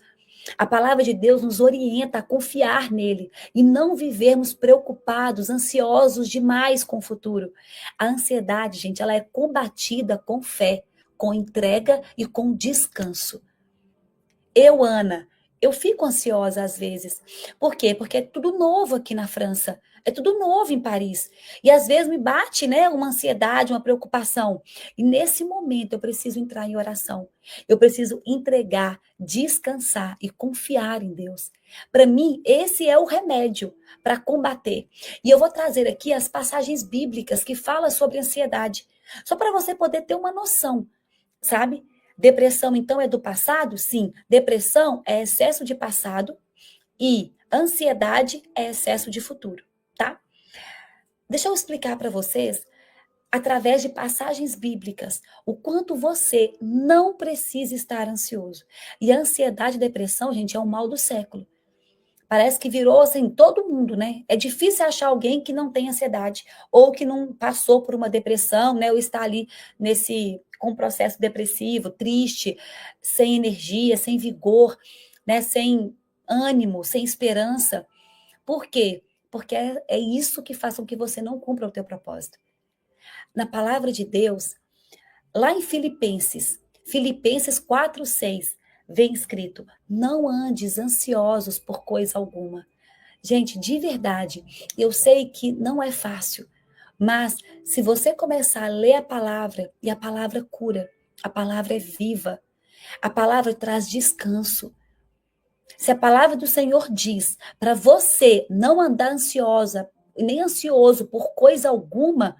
A palavra de Deus nos orienta a confiar nele e não vivermos preocupados, ansiosos demais com o futuro. A ansiedade, gente, ela é combatida com fé, com entrega e com descanso. Eu, Ana, eu fico ansiosa às vezes. Por quê? Porque é tudo novo aqui na França. É tudo novo em Paris. E às vezes me bate, né, uma ansiedade, uma preocupação. E nesse momento eu preciso entrar em oração. Eu preciso entregar, descansar e confiar em Deus. Para mim, esse é o remédio para combater. E eu vou trazer aqui as passagens bíblicas que falam sobre ansiedade. Só para você poder ter uma noção, sabe? Depressão, então, é do passado? Sim. Depressão é excesso de passado e ansiedade é excesso de futuro, tá? Deixa eu explicar para vocês, através de passagens bíblicas, o quanto você não precisa estar ansioso. E a ansiedade e depressão, gente, é o mal do século. Parece que virou assim, todo mundo, né? É difícil achar alguém que não tem ansiedade ou que não passou por uma depressão, né? Ou está ali com um processo depressivo, triste, sem energia, sem vigor, né? Sem ânimo, sem esperança. Por quê? Porque é isso que faz com que você não cumpra o teu propósito. Na palavra de Deus, lá em Filipenses 4:6, vem escrito: não andes ansiosos por coisa alguma. Gente, de verdade, eu sei que não é fácil, mas se você começar a ler a palavra, e a palavra cura, a palavra é viva, a palavra traz descanso. Se a palavra do Senhor diz para você não andar ansiosa, nem ansioso por coisa alguma,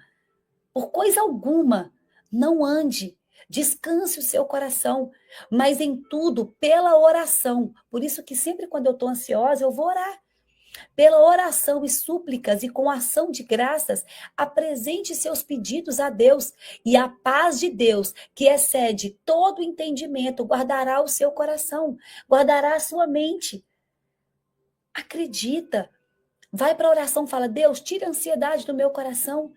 não ande. Descanse o seu coração, mas em tudo pela oração. Por isso que sempre quando eu estou ansiosa, eu vou orar. Pela oração e súplicas e com ação de graças, apresente seus pedidos a Deus, e a paz de Deus, que excede todo entendimento, guardará o seu coração, guardará a sua mente. Acredita. Vai para a oração, fala: Deus, tira a ansiedade do meu coração.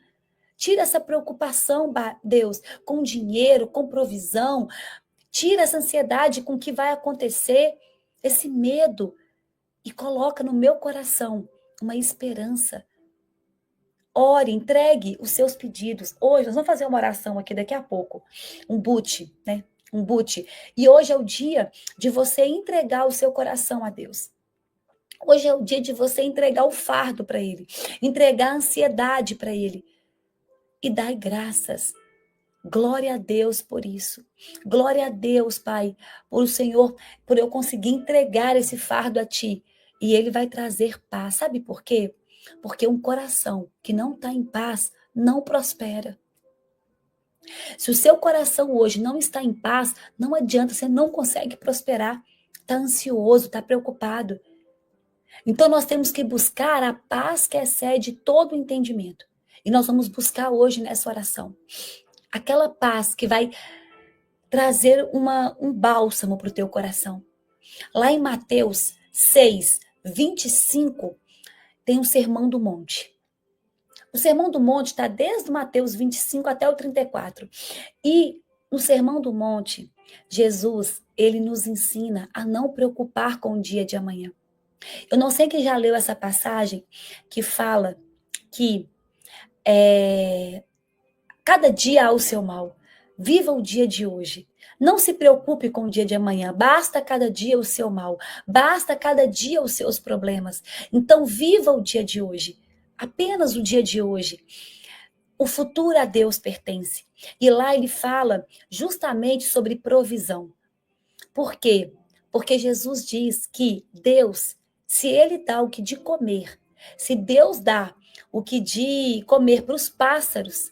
Tira essa preocupação, Deus, com dinheiro, com provisão. Tira essa ansiedade com o que vai acontecer, esse medo, e coloca no meu coração uma esperança. Ore, entregue os seus pedidos. Hoje, nós vamos fazer uma oração aqui daqui a pouco. Um boot, né? Um boot. E hoje é o dia de você entregar o seu coração a Deus. Hoje é o dia de você entregar o fardo para Ele. Entregar a ansiedade para Ele. E dar graças. Glória a Deus por isso. Glória a Deus, Pai, por o Senhor, por eu conseguir entregar esse fardo a Ti. E Ele vai trazer paz. Sabe por quê? Porque um coração que não está em paz não prospera. Se o seu coração hoje não está em paz, não adianta, você não consegue prosperar. Está ansioso, está preocupado. Então nós temos que buscar a paz que excede todo o entendimento. E nós vamos buscar hoje nessa oração. Aquela paz que vai trazer um bálsamo para o teu coração. Lá em Mateus 6:25, tem o Sermão do Monte. O Sermão do Monte está desde Mateus 25 até o 34. E no Sermão do Monte, Jesus, ele nos ensina a não preocupar com o dia de amanhã. Eu não sei quem já leu essa passagem que fala que Cada dia há o seu mal. Viva o dia de hoje. Não se preocupe com o dia de amanhã. Basta cada dia o seu mal. Basta cada dia os seus problemas. Então, viva o dia de hoje. Apenas o dia de hoje. O futuro a Deus pertence. E lá ele fala justamente sobre provisão. Por quê? Porque Jesus diz que Deus, se ele dá o que de comer, se Deus dá o que de comer para os pássaros,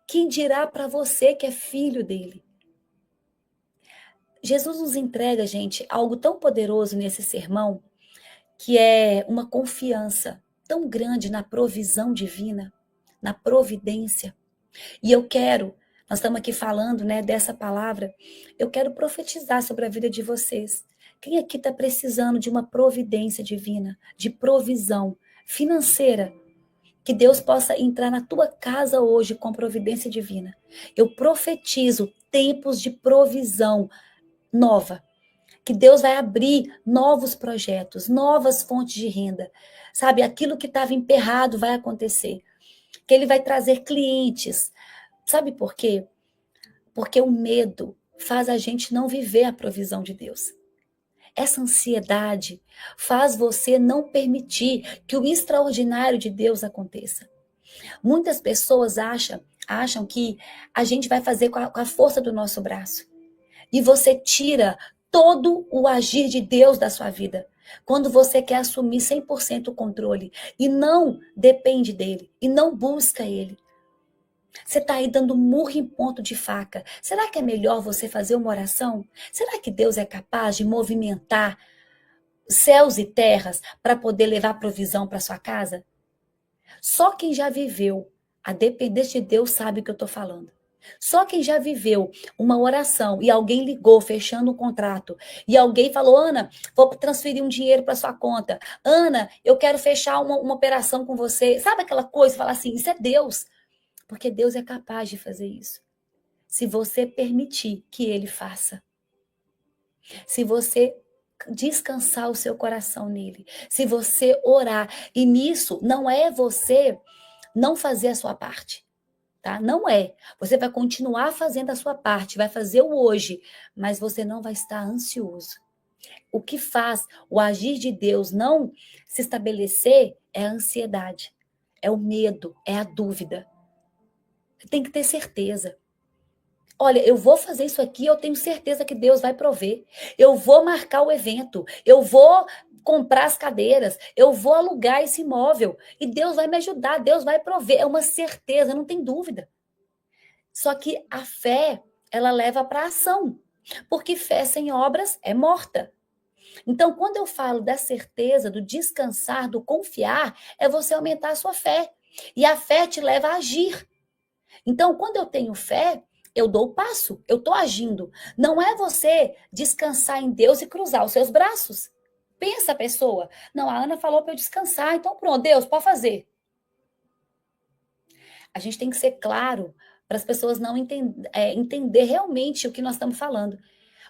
quem dirá para você que é filho dele? Jesus nos entrega, gente, algo tão poderoso nesse sermão, que é uma confiança tão grande na provisão divina, na providência. E nós estamos aqui falando, né, dessa palavra, eu quero profetizar sobre a vida de vocês. Quem aqui está precisando de uma providência divina, de provisão financeira, que Deus possa entrar na tua casa hoje com providência divina. Eu profetizo tempos de provisão nova, que Deus vai abrir novos projetos, novas fontes de renda. Sabe, aquilo que estava emperrado vai acontecer. Que Ele vai trazer clientes. Sabe por quê? Porque o medo faz a gente não viver a provisão de Deus. Essa ansiedade faz você não permitir que o extraordinário de Deus aconteça. Muitas pessoas acham que a gente vai fazer com a força do nosso braço. E você tira todo o agir de Deus da sua vida. Quando você quer assumir 100% o controle e não depende dele, e não busca ele. Você está aí dando murro em ponto de faca. Será que é melhor você fazer uma oração? Será que Deus é capaz de movimentar céus e terras para poder levar provisão para sua casa? Só quem já viveu a dependência de Deus sabe o que eu estou falando. Só quem já viveu uma oração e alguém ligou fechando um contrato e alguém falou, Ana, vou transferir um dinheiro para sua conta. Ana, eu quero fechar uma operação com você. Sabe aquela coisa? Falar assim, isso é Deus. Porque Deus é capaz de fazer isso. Se você permitir que Ele faça. Se você descansar o seu coração nele. Se você orar. E nisso não é você não fazer a sua parte. Tá? Não é. Você vai continuar fazendo a sua parte. Vai fazer o hoje. Mas você não vai estar ansioso. O que faz o agir de Deus não se estabelecer é a ansiedade. É o medo. É a dúvida. Tem que ter certeza. Olha, eu vou fazer isso aqui, eu tenho certeza que Deus vai prover. Eu vou marcar o evento, eu vou comprar as cadeiras, eu vou alugar esse imóvel e Deus vai me ajudar, Deus vai prover. É uma certeza, não tem dúvida. Só que a fé, ela leva para a ação, porque fé sem obras é morta. Então, quando eu falo da certeza, do descansar, do confiar, é você aumentar a sua fé. E a fé te leva a agir. Então, quando eu tenho fé, eu dou o passo, eu estou agindo. Não é você descansar em Deus e cruzar os seus braços. Pensa, pessoa. Não, a Ana falou para eu descansar, então pronto, Deus, pode fazer. A gente tem que ser claro para as pessoas não entender realmente o que nós estamos falando.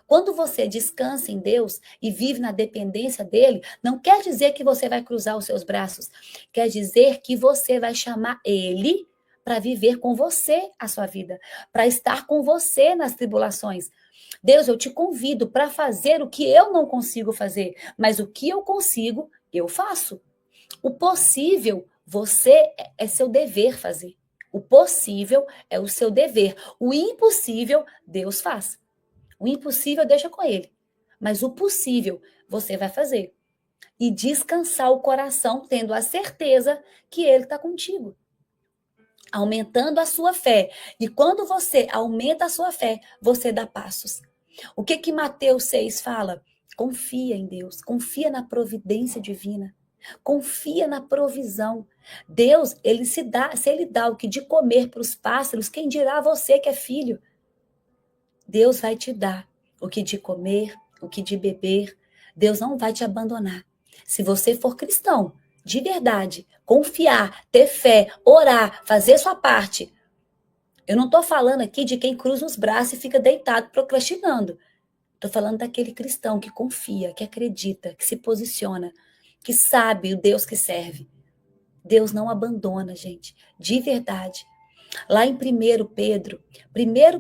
Quando você descansa em Deus e vive na dependência dele, não quer dizer que você vai cruzar os seus braços. Quer dizer que você vai chamar ele para viver com você a sua vida, para estar com você nas tribulações. Deus, eu te convido para fazer o que eu não consigo fazer, mas o que eu consigo, eu faço. O possível, é seu dever fazer. O possível é o seu dever. O impossível, Deus faz. O impossível deixa com ele. Mas o possível, você vai fazer. E descansar o coração, tendo a certeza que ele está contigo. Aumentando a sua fé. E quando você aumenta a sua fé, você dá passos. O que Mateus 6 fala? Confia em Deus, confia na providência divina, confia na provisão. Deus, se ele dá o que de comer para os pássaros, quem dirá você que é filho? Deus vai te dar o que de comer, o que de beber. Deus não vai te abandonar. Se você for cristão, de verdade, confiar, ter fé, orar, fazer sua parte. Eu não estou falando aqui de quem cruza os braços e fica deitado procrastinando. Estou falando daquele cristão que confia, que acredita, que se posiciona, que sabe o Deus que serve. Deus não abandona, gente, de verdade. Lá em 1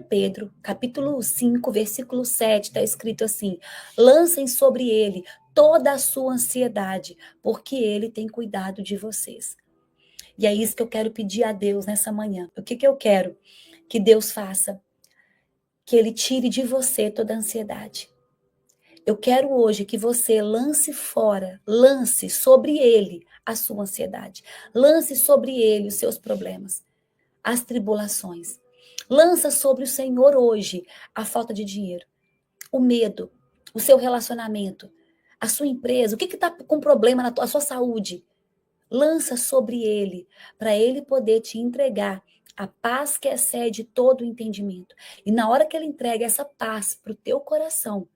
Pedro, capítulo 5, versículo 7, está escrito assim: lancem sobre ele toda a sua ansiedade, porque ele tem cuidado de vocês. E é isso que eu quero pedir a Deus nessa manhã. O que eu quero que Deus faça? Que ele tire de você toda a ansiedade. Eu quero hoje que você lance fora, lance sobre ele a sua ansiedade. Lance sobre ele os seus problemas, as tribulações. Lança sobre o Senhor hoje a falta de dinheiro, o medo, o seu relacionamento, a sua empresa, o que está com problema na sua saúde. Lança sobre ele, para ele poder te entregar a paz que excede todo o entendimento. E na hora que ele entrega essa paz para o teu coração,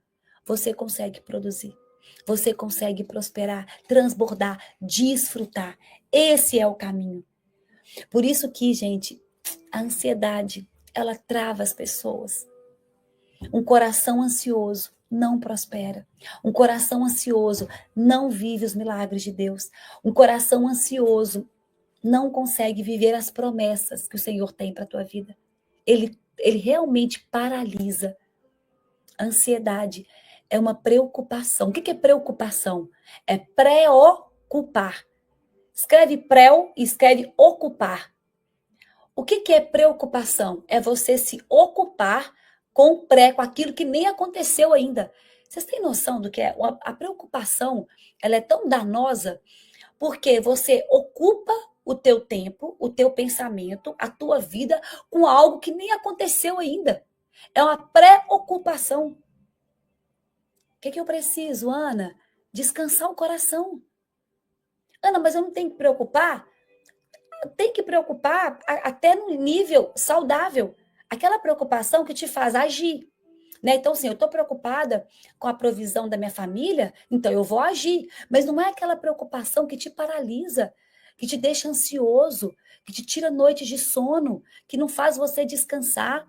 você consegue produzir, você consegue prosperar, transbordar, desfrutar. Esse é o caminho. Por isso que, gente, a ansiedade, ela trava as pessoas. Um coração ansioso não prospera. Um coração ansioso não vive os milagres de Deus. Um coração ansioso não consegue viver as promessas que o Senhor tem para a tua vida. Ele realmente paralisa. A ansiedade é uma preocupação. O que é preocupação? É preocupar. Escreve preo e escreve ocupar. O que é preocupação? É você se ocupar com aquilo que nem aconteceu ainda. Vocês têm noção do que é? A preocupação, ela é tão danosa porque você ocupa o teu tempo, o teu pensamento, a tua vida com algo que nem aconteceu ainda. É uma preocupação. O que eu preciso, Ana? Descansar o coração. Ana, mas eu não tenho que preocupar? Tem que preocupar até no nível saudável. Aquela preocupação que te faz agir. Né? Então, assim, eu estou preocupada com a provisão da minha família, então eu vou agir. Mas não é aquela preocupação que te paralisa, que te deixa ansioso, que te tira noites de sono, que não faz você descansar.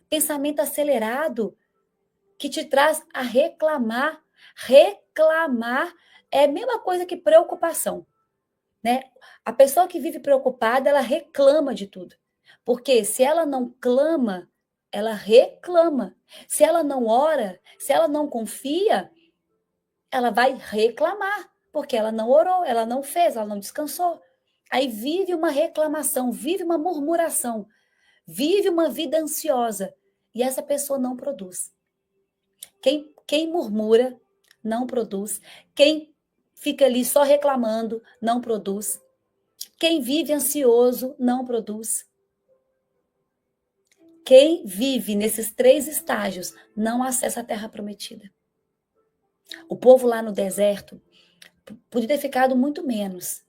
Pensamento acelerado, que te traz a reclamar. Reclamar é a mesma coisa que preocupação. Né? A pessoa que vive preocupada, ela reclama de tudo. Porque se ela não clama, ela reclama. Se ela não ora, se ela não confia, ela vai reclamar. Porque ela não orou, ela não fez, ela não descansou. Aí vive uma reclamação, vive uma murmuração, vive uma vida ansiosa. E essa pessoa não produz. Quem murmura, não produz. Quem fica ali só reclamando, não produz. Quem vive ansioso, não produz. Quem vive nesses 3 estágios, não acessa a terra prometida. O povo lá no deserto podia ter ficado muito menos,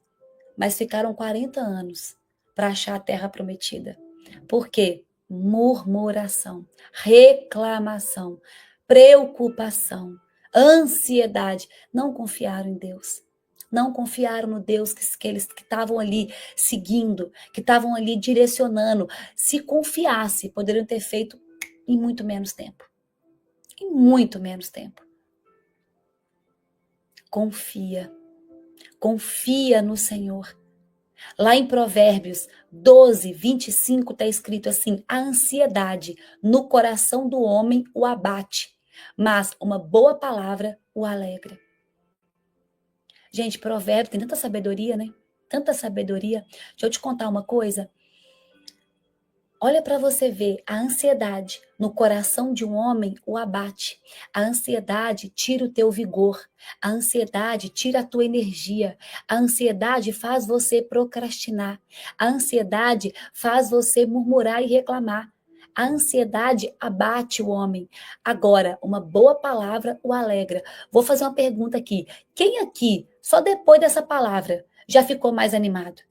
mas ficaram 40 anos para achar a terra prometida. Por quê? Murmuração, reclamação, preocupação, ansiedade. Não confiaram em Deus. Não confiaram no Deus que eles que estavam ali seguindo, que estavam ali direcionando. Se confiasse, poderiam ter feito em muito menos tempo. Em muito menos tempo. Confia. Confia no Senhor. Lá em Provérbios 12, 25 está escrito assim: a ansiedade no coração do homem o abate, mas uma boa palavra o alegra. Gente, provérbio tem tanta sabedoria, né? Tanta sabedoria. Deixa eu te contar uma coisa. Olha para você ver, a ansiedade no coração de um homem o abate. A ansiedade tira o teu vigor. A ansiedade tira a tua energia. A ansiedade faz você procrastinar. A ansiedade faz você murmurar e reclamar. A ansiedade abate o homem. Agora, uma boa palavra o alegra. Vou fazer uma pergunta aqui. Quem aqui, só depois dessa palavra, já ficou mais animado?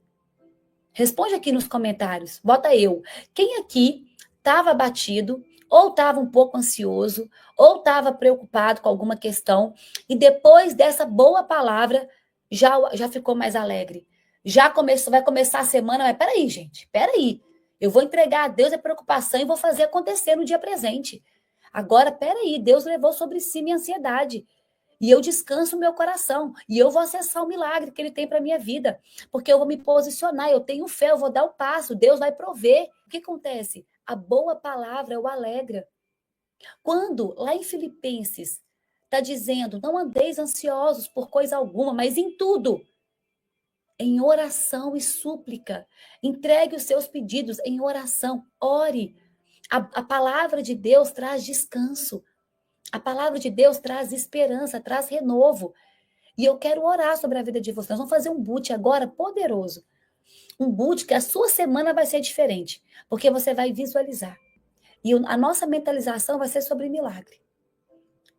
Responde aqui nos comentários. Bota eu. Quem aqui estava abatido, ou estava um pouco ansioso, ou estava preocupado com alguma questão, e depois dessa boa palavra, já ficou mais alegre? Já começou, vai começar a semana, mas peraí, gente, peraí. Eu vou entregar a Deus a preocupação e vou fazer acontecer no dia presente. Agora, peraí, Deus levou sobre si minha ansiedade. E eu descanso o meu coração. E eu vou acessar o milagre que ele tem para a minha vida. Porque eu vou me posicionar, eu tenho fé, eu vou dar o passo, Deus vai prover. O que acontece? A boa palavra o alegra. Quando, lá em Filipenses, está dizendo, não andeis ansiosos por coisa alguma, mas em tudo, em oração e súplica. Entregue os seus pedidos em oração. Ore. A palavra de Deus traz descanso. A palavra de Deus traz esperança, traz renovo. E eu quero orar sobre a vida de vocês. Nós vamos fazer um boot agora poderoso. Um boot que a sua semana vai ser diferente. Porque você vai visualizar. E a nossa mentalização vai ser sobre milagre.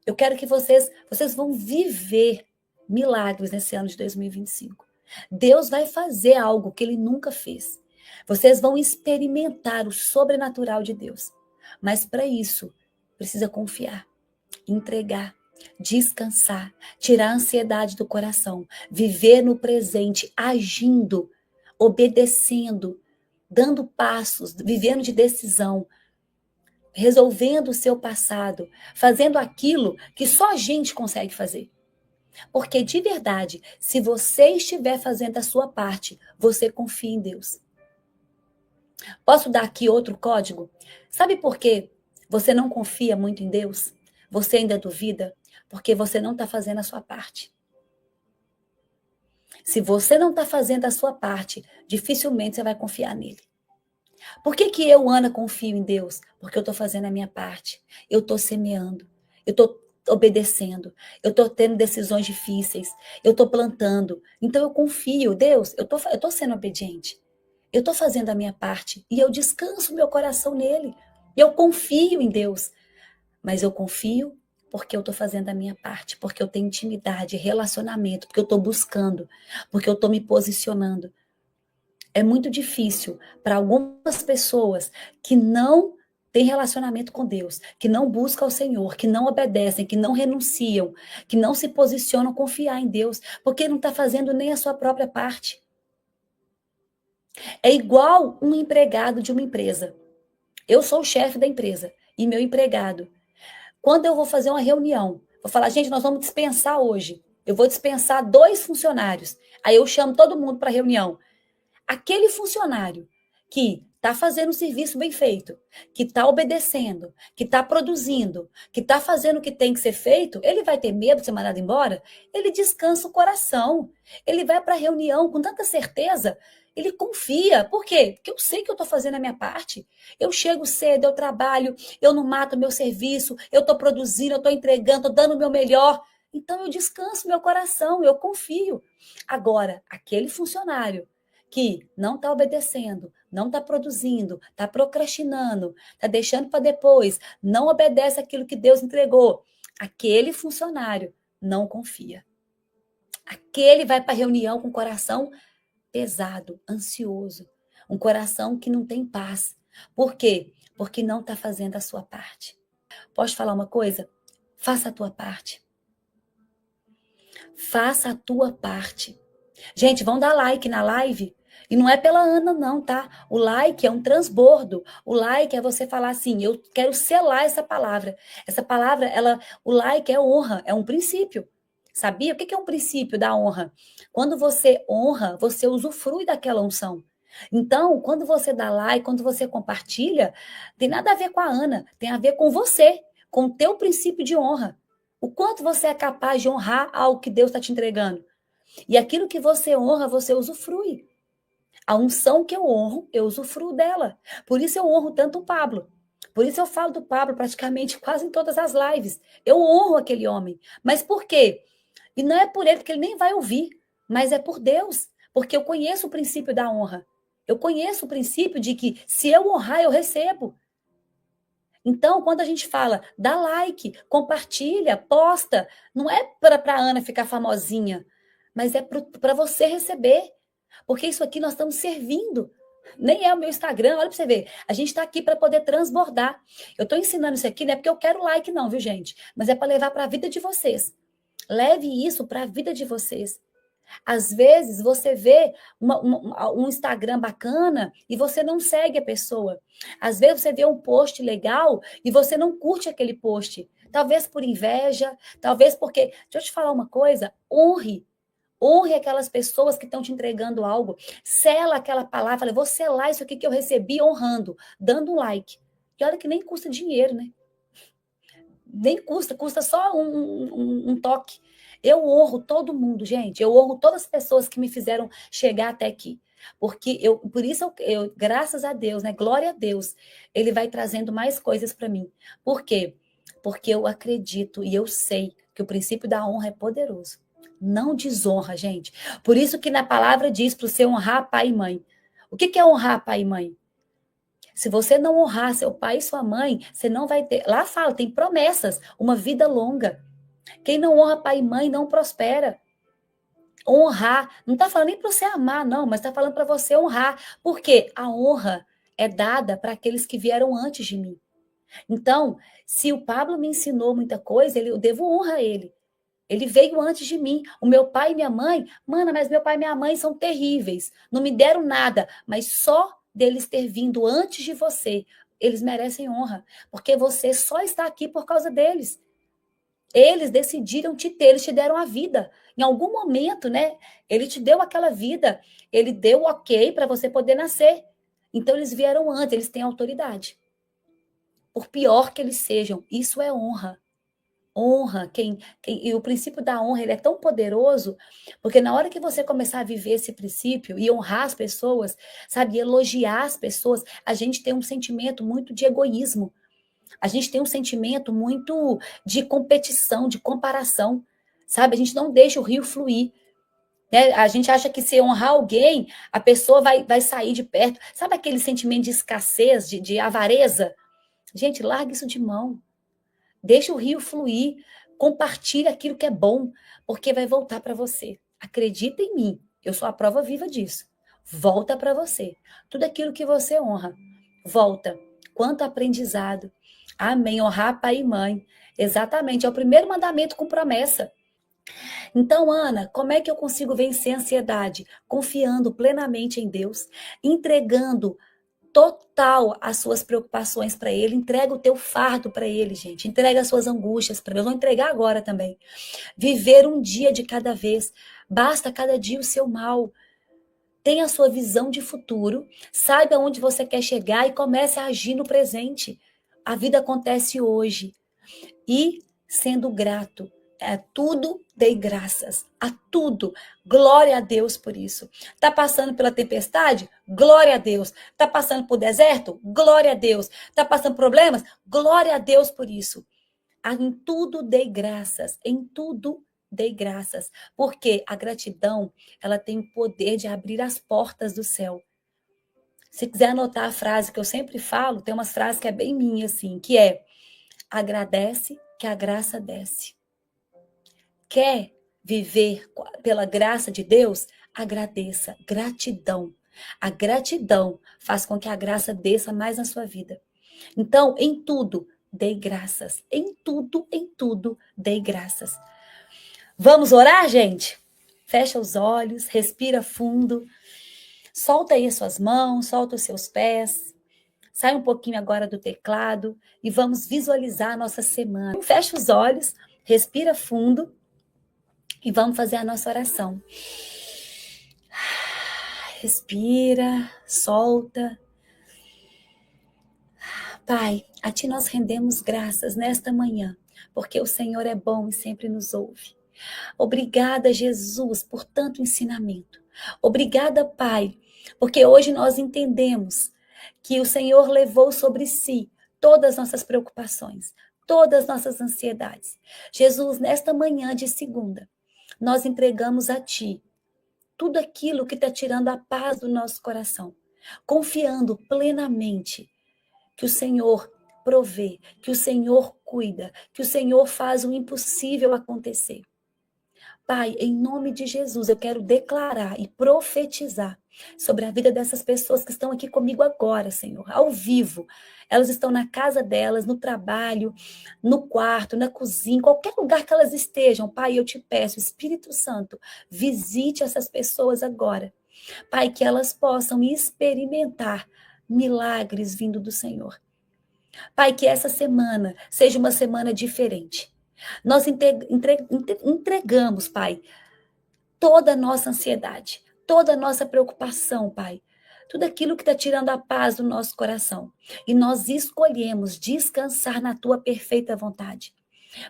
Eu quero que vocês vão viver milagres nesse ano de 2025. Deus vai fazer algo que ele nunca fez. Vocês vão experimentar o sobrenatural de Deus. Mas para isso, precisa confiar, entregar, descansar, tirar a ansiedade do coração, viver no presente, agindo, obedecendo, dando passos, vivendo de decisão, resolvendo o seu passado, fazendo aquilo que só a gente consegue fazer. Porque, de verdade, se você estiver fazendo a sua parte, você confia em Deus. Posso dar aqui outro código? Sabe por quê você não confia muito em Deus? Você ainda duvida? Porque você não está fazendo a sua parte. Se você não está fazendo a sua parte, dificilmente você vai confiar nele. Por que eu, Ana, confio em Deus? Porque eu estou fazendo a minha parte. Eu estou semeando. Eu estou obedecendo. Eu estou tendo decisões difíceis. Eu estou plantando. Então eu confio. Deus, eu estou sendo obediente. Eu estou fazendo a minha parte. E eu descanso meu coração nele. Eu confio em Deus. Mas eu confio porque eu estou fazendo a minha parte. Porque eu tenho intimidade, relacionamento. Porque eu estou buscando. Porque eu estou me posicionando. É muito difícil para algumas pessoas que não têm relacionamento com Deus, que não buscam o Senhor, que não obedecem, que não renunciam, que não se posicionam confiar em Deus, porque não está fazendo nem a sua própria parte. É igual um empregado de uma empresa. Eu sou o chefe da empresa e meu empregado. Quando eu vou fazer uma reunião, vou falar, gente, nós vamos dispensar hoje. Eu vou dispensar 2 funcionários. Aí eu chamo todo mundo para a reunião. Aquele funcionário que está fazendo o serviço bem feito, que está obedecendo, que está produzindo, que está fazendo o que tem que ser feito, ele vai ter medo de ser mandado embora? Ele descansa o coração. Ele vai para a reunião com tanta certeza, ele confia. Por quê? Porque eu sei que eu estou fazendo a minha parte. Eu chego cedo, eu trabalho, eu não mato o meu serviço, eu estou produzindo, eu estou entregando, estou dando o meu melhor. Então eu descanso meu coração, eu confio. Agora, aquele funcionário que não está obedecendo, não está produzindo, está procrastinando, está deixando para depois, não obedece aquilo que Deus entregou, aquele funcionário não confia. Aquele vai para a reunião com o coração pesado, ansioso, um coração que não tem paz. Por quê? Porque não está fazendo a sua parte. Posso falar uma coisa? Faça a tua parte. Faça a tua parte. Gente, vão dar like na live. E não é pela Ana, não, tá? O like é um transbordo. O like é você falar assim, eu quero selar essa palavra. Essa palavra, o like é honra, é um princípio. Sabia? O que é um princípio da honra? Quando você honra, você usufrui daquela unção. Então, quando você dá like, quando você compartilha, tem nada a ver com a Ana, tem a ver com você, com o teu princípio de honra. O quanto você é capaz de honrar algo que Deus está te entregando. E aquilo que você honra, você usufrui. A unção que eu honro, eu usufruo dela. Por isso eu honro tanto o Pablo. Por isso eu falo do Pablo praticamente quase em todas as lives. Eu honro aquele homem. Mas por quê? E não é por ele, porque ele nem vai ouvir. Mas é por Deus. Porque eu conheço o princípio da honra. Eu conheço o princípio de que se eu honrar, eu recebo. Então, quando a gente fala, dá like, compartilha, posta, não é para a Ana ficar famosinha, mas é para você receber. Porque isso aqui nós estamos servindo. Nem é o meu Instagram, olha para você ver. A gente está aqui para poder transbordar. Eu estou ensinando isso aqui, não é porque eu quero like não, viu, gente? Mas é para levar para a vida de vocês. Leve isso para a vida de vocês. Às vezes você vê um Instagram bacana e você não segue a pessoa. Às vezes você vê um post legal e você não curte aquele post. Talvez por inveja, talvez porque... Deixa eu te falar uma coisa, honre aquelas pessoas que estão te entregando algo. Sela aquela palavra, fala, vou selar isso aqui que eu recebi honrando, dando um like. E olha que nem custa dinheiro, né? Nem custa só um toque. Eu honro todo mundo, gente. Eu honro todas as pessoas que me fizeram chegar até aqui. Por isso graças a Deus, né? Glória a Deus, Ele vai trazendo mais coisas para mim. Por quê? Porque eu acredito e eu sei que o princípio da honra é poderoso. Não desonra, gente. Por isso que na palavra diz para você honrar pai e mãe. O que é honrar pai e mãe? Se você não honrar seu pai e sua mãe, você não vai ter. Lá fala, tem promessas, uma vida longa. Quem não honra pai e mãe não prospera. Honrar, não está falando nem para você amar, não, mas está falando para você honrar. Porque a honra é dada para aqueles que vieram antes de mim. Então, se o Pablo me ensinou muita coisa, eu devo honra a ele. Ele veio antes de mim. O meu pai e minha mãe, mano, mas meu pai e minha mãe são terríveis. Não me deram nada, mas só deles ter vindo antes de você, eles merecem honra, porque você só está aqui por causa deles. Eles decidiram te ter, eles te deram a vida. Em algum momento, né? Ele te deu aquela vida, ele deu ok para você poder nascer. Então eles vieram antes, eles têm autoridade. Por pior que eles sejam, isso é honra. Honra, e o princípio da honra ele é tão poderoso, porque na hora que você começar a viver esse princípio e honrar as pessoas, sabe, elogiar as pessoas, a gente tem um sentimento muito de egoísmo, a gente tem um sentimento muito de competição, de comparação, sabe, a gente não deixa o rio fluir, né? A gente acha que se honrar alguém, a pessoa vai sair de perto, sabe aquele sentimento de escassez, de avareza? Gente, larga isso de mão. Deixa o rio fluir, compartilha aquilo que é bom, porque vai voltar para você. Acredita em mim, eu sou a prova viva disso. Volta para você. Tudo aquilo que você honra, volta. Quanto aprendizado. Amém. Honrar pai e mãe. Exatamente, é o primeiro mandamento com promessa. Então, Ana, como é que eu consigo vencer a ansiedade? Confiando plenamente em Deus, entregando total as suas preocupações para ele, entrega o teu fardo para ele, gente, entrega as suas angústias para ele, eu vou entregar agora também. Viver um dia de cada vez, basta cada dia o seu mal. Tenha a sua visão de futuro, saiba onde você quer chegar e comece a agir no presente. A vida acontece hoje. E sendo grato, tudo dei graças, a tudo. Glória a Deus por isso. Tá passando pela tempestade? Glória a Deus. Tá passando por deserto? Glória a Deus. Tá passando problemas? Glória a Deus por isso. Em tudo dei graças, em tudo dei graças, porque a gratidão, ela tem o poder de abrir as portas do céu. Se quiser anotar a frase que eu sempre falo, tem umas frases que é bem minha assim, que é: agradece que a graça desce. Quer viver pela graça de Deus? Agradeça. Gratidão. A gratidão faz com que a graça desça mais na sua vida. Então, em tudo, dei graças. Em tudo, dei graças. Vamos orar, gente? Fecha os olhos, respira fundo. Solta aí as suas mãos, solta os seus pés. Sai um pouquinho agora do teclado e vamos visualizar a nossa semana. Fecha os olhos, respira fundo e vamos fazer a nossa oração. Respira, solta. Pai, a Ti nós rendemos graças nesta manhã, porque o Senhor é bom e sempre nos ouve. Obrigada, Jesus, por tanto ensinamento. Obrigada, Pai, porque hoje nós entendemos que o Senhor levou sobre si todas as nossas preocupações, todas as nossas ansiedades. Jesus, nesta manhã de segunda, nós entregamos a Ti tudo aquilo que está tirando a paz do nosso coração, confiando plenamente que o Senhor provê, que o Senhor cuida, que o Senhor faz o impossível acontecer. Pai, em nome de Jesus, eu quero declarar e profetizar sobre a vida dessas pessoas que estão aqui comigo agora, Senhor, ao vivo. Elas estão na casa delas, no trabalho, no quarto, na cozinha, qualquer lugar que elas estejam. Pai, eu te peço, Espírito Santo, visite essas pessoas agora. Pai, que elas possam experimentar milagres vindo do Senhor. Pai, que essa semana seja uma semana diferente. Nós entregamos, Pai, toda a nossa ansiedade, toda a nossa preocupação, Pai. Tudo aquilo que está tirando a paz do nosso coração. E nós escolhemos descansar na tua perfeita vontade.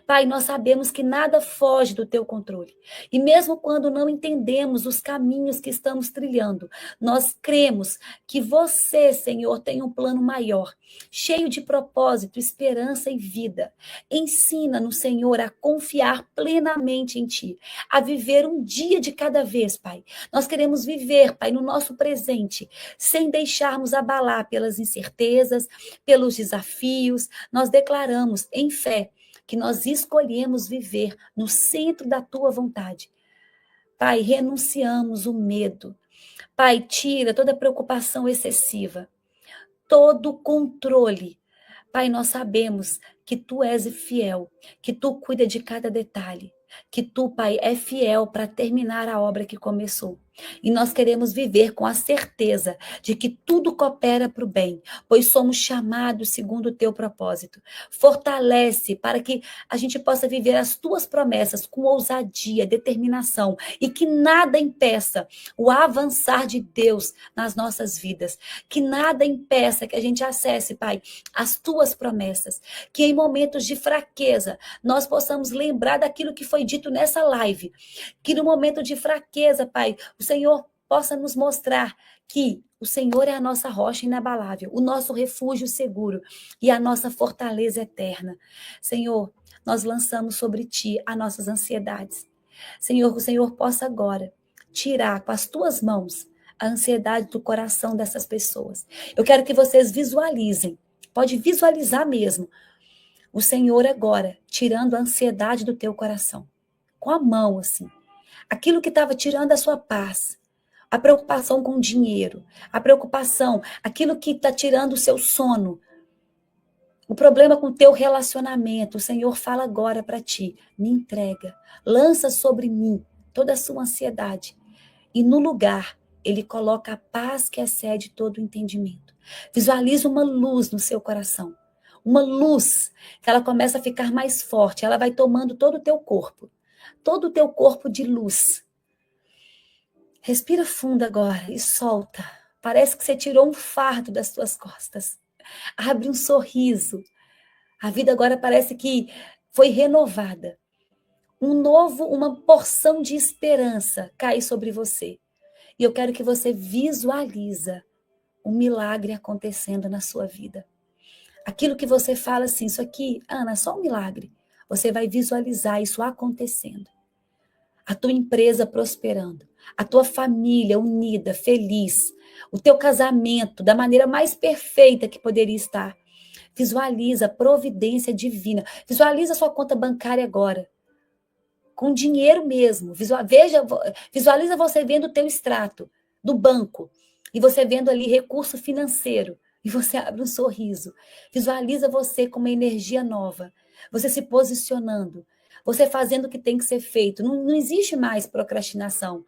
Pai, nós sabemos que nada foge do teu controle. E mesmo quando não entendemos os caminhos que estamos trilhando, nós cremos que você, Senhor, tem um plano maior, cheio de propósito, esperança e vida. Ensina-nos, Senhor, a confiar plenamente em Ti, a viver um dia de cada vez, Pai. Nós queremos viver, Pai, no nosso presente, sem deixarmos abalar pelas incertezas, pelos desafios. Nós declaramos em fé que nós escolhemos viver no centro da tua vontade. Pai, renunciamos o medo. Pai, tira toda preocupação excessiva, todo controle. Pai, nós sabemos que tu és fiel, que tu cuida de cada detalhe, que tu, Pai, é fiel para terminar a obra que começou. E nós queremos viver com a certeza de que tudo coopera para o bem, pois somos chamados segundo o teu propósito. Fortalece para que a gente possa viver as tuas promessas com ousadia, determinação e que nada impeça o avançar de Deus nas nossas vidas. Que nada impeça que a gente acesse, Pai, as tuas promessas. Que em momentos de fraqueza nós possamos lembrar daquilo que foi dito nessa live. Que no momento de fraqueza, Pai, o Senhor possa nos mostrar que o Senhor é a nossa rocha inabalável, o nosso refúgio seguro e a nossa fortaleza eterna. Senhor, nós lançamos sobre Ti as nossas ansiedades. Senhor, que o Senhor possa agora tirar com as Tuas mãos a ansiedade do coração dessas pessoas. Eu quero que vocês visualizem, pode visualizar mesmo, o Senhor agora tirando a ansiedade do teu coração, com a mão assim. Aquilo que estava tirando a sua paz, a preocupação com o dinheiro, a preocupação, aquilo que está tirando o seu sono, o problema com o teu relacionamento, o Senhor fala agora para ti, me entrega, lança sobre mim toda a sua ansiedade. E no lugar, Ele coloca a paz que excede todo o entendimento. Visualiza uma luz no seu coração, uma luz que ela começa a ficar mais forte, ela vai tomando todo o teu corpo de luz. Respira fundo agora e solta. Parece que você tirou um fardo das suas costas. Abre um sorriso. A vida agora parece que foi renovada. Uma porção de esperança cai sobre você. E eu quero que você visualiza um milagre acontecendo na sua vida. Aquilo que você fala assim, isso aqui, Ana, é só um milagre. Você vai visualizar isso acontecendo. A tua empresa prosperando, a tua família unida, feliz, o teu casamento da maneira mais perfeita que poderia estar. Visualiza a providência divina. Visualiza a sua conta bancária agora. Com dinheiro mesmo. Visualiza você vendo o teu extrato do banco. E você vendo ali recurso financeiro. E você abre um sorriso. Visualiza você com uma energia nova. Você se posicionando. Você fazendo o que tem que ser feito. Não existe mais procrastinação.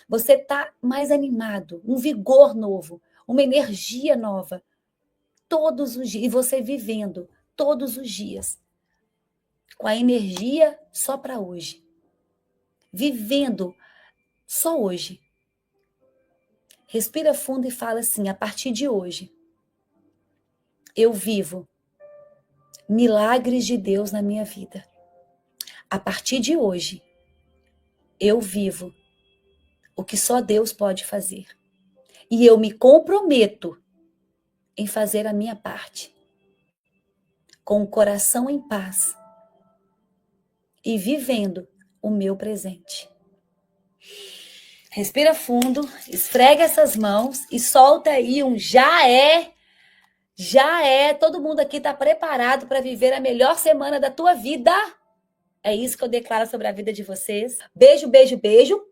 Você está mais animado. Um vigor novo. Uma energia nova. Todos os dias. E você vivendo todos os dias. Com a energia só para hoje. Vivendo só hoje. Respira fundo e fala assim, a partir de hoje, eu vivo milagres de Deus na minha vida. A partir de hoje, eu vivo o que só Deus pode fazer. E eu me comprometo em fazer a minha parte, com o coração em paz e vivendo o meu presente. Respira fundo, esfrega essas mãos e solta aí um já é. Já é. Todo mundo aqui está preparado para viver a melhor semana da tua vida. É isso que eu declaro sobre a vida de vocês. Beijo, beijo, beijo.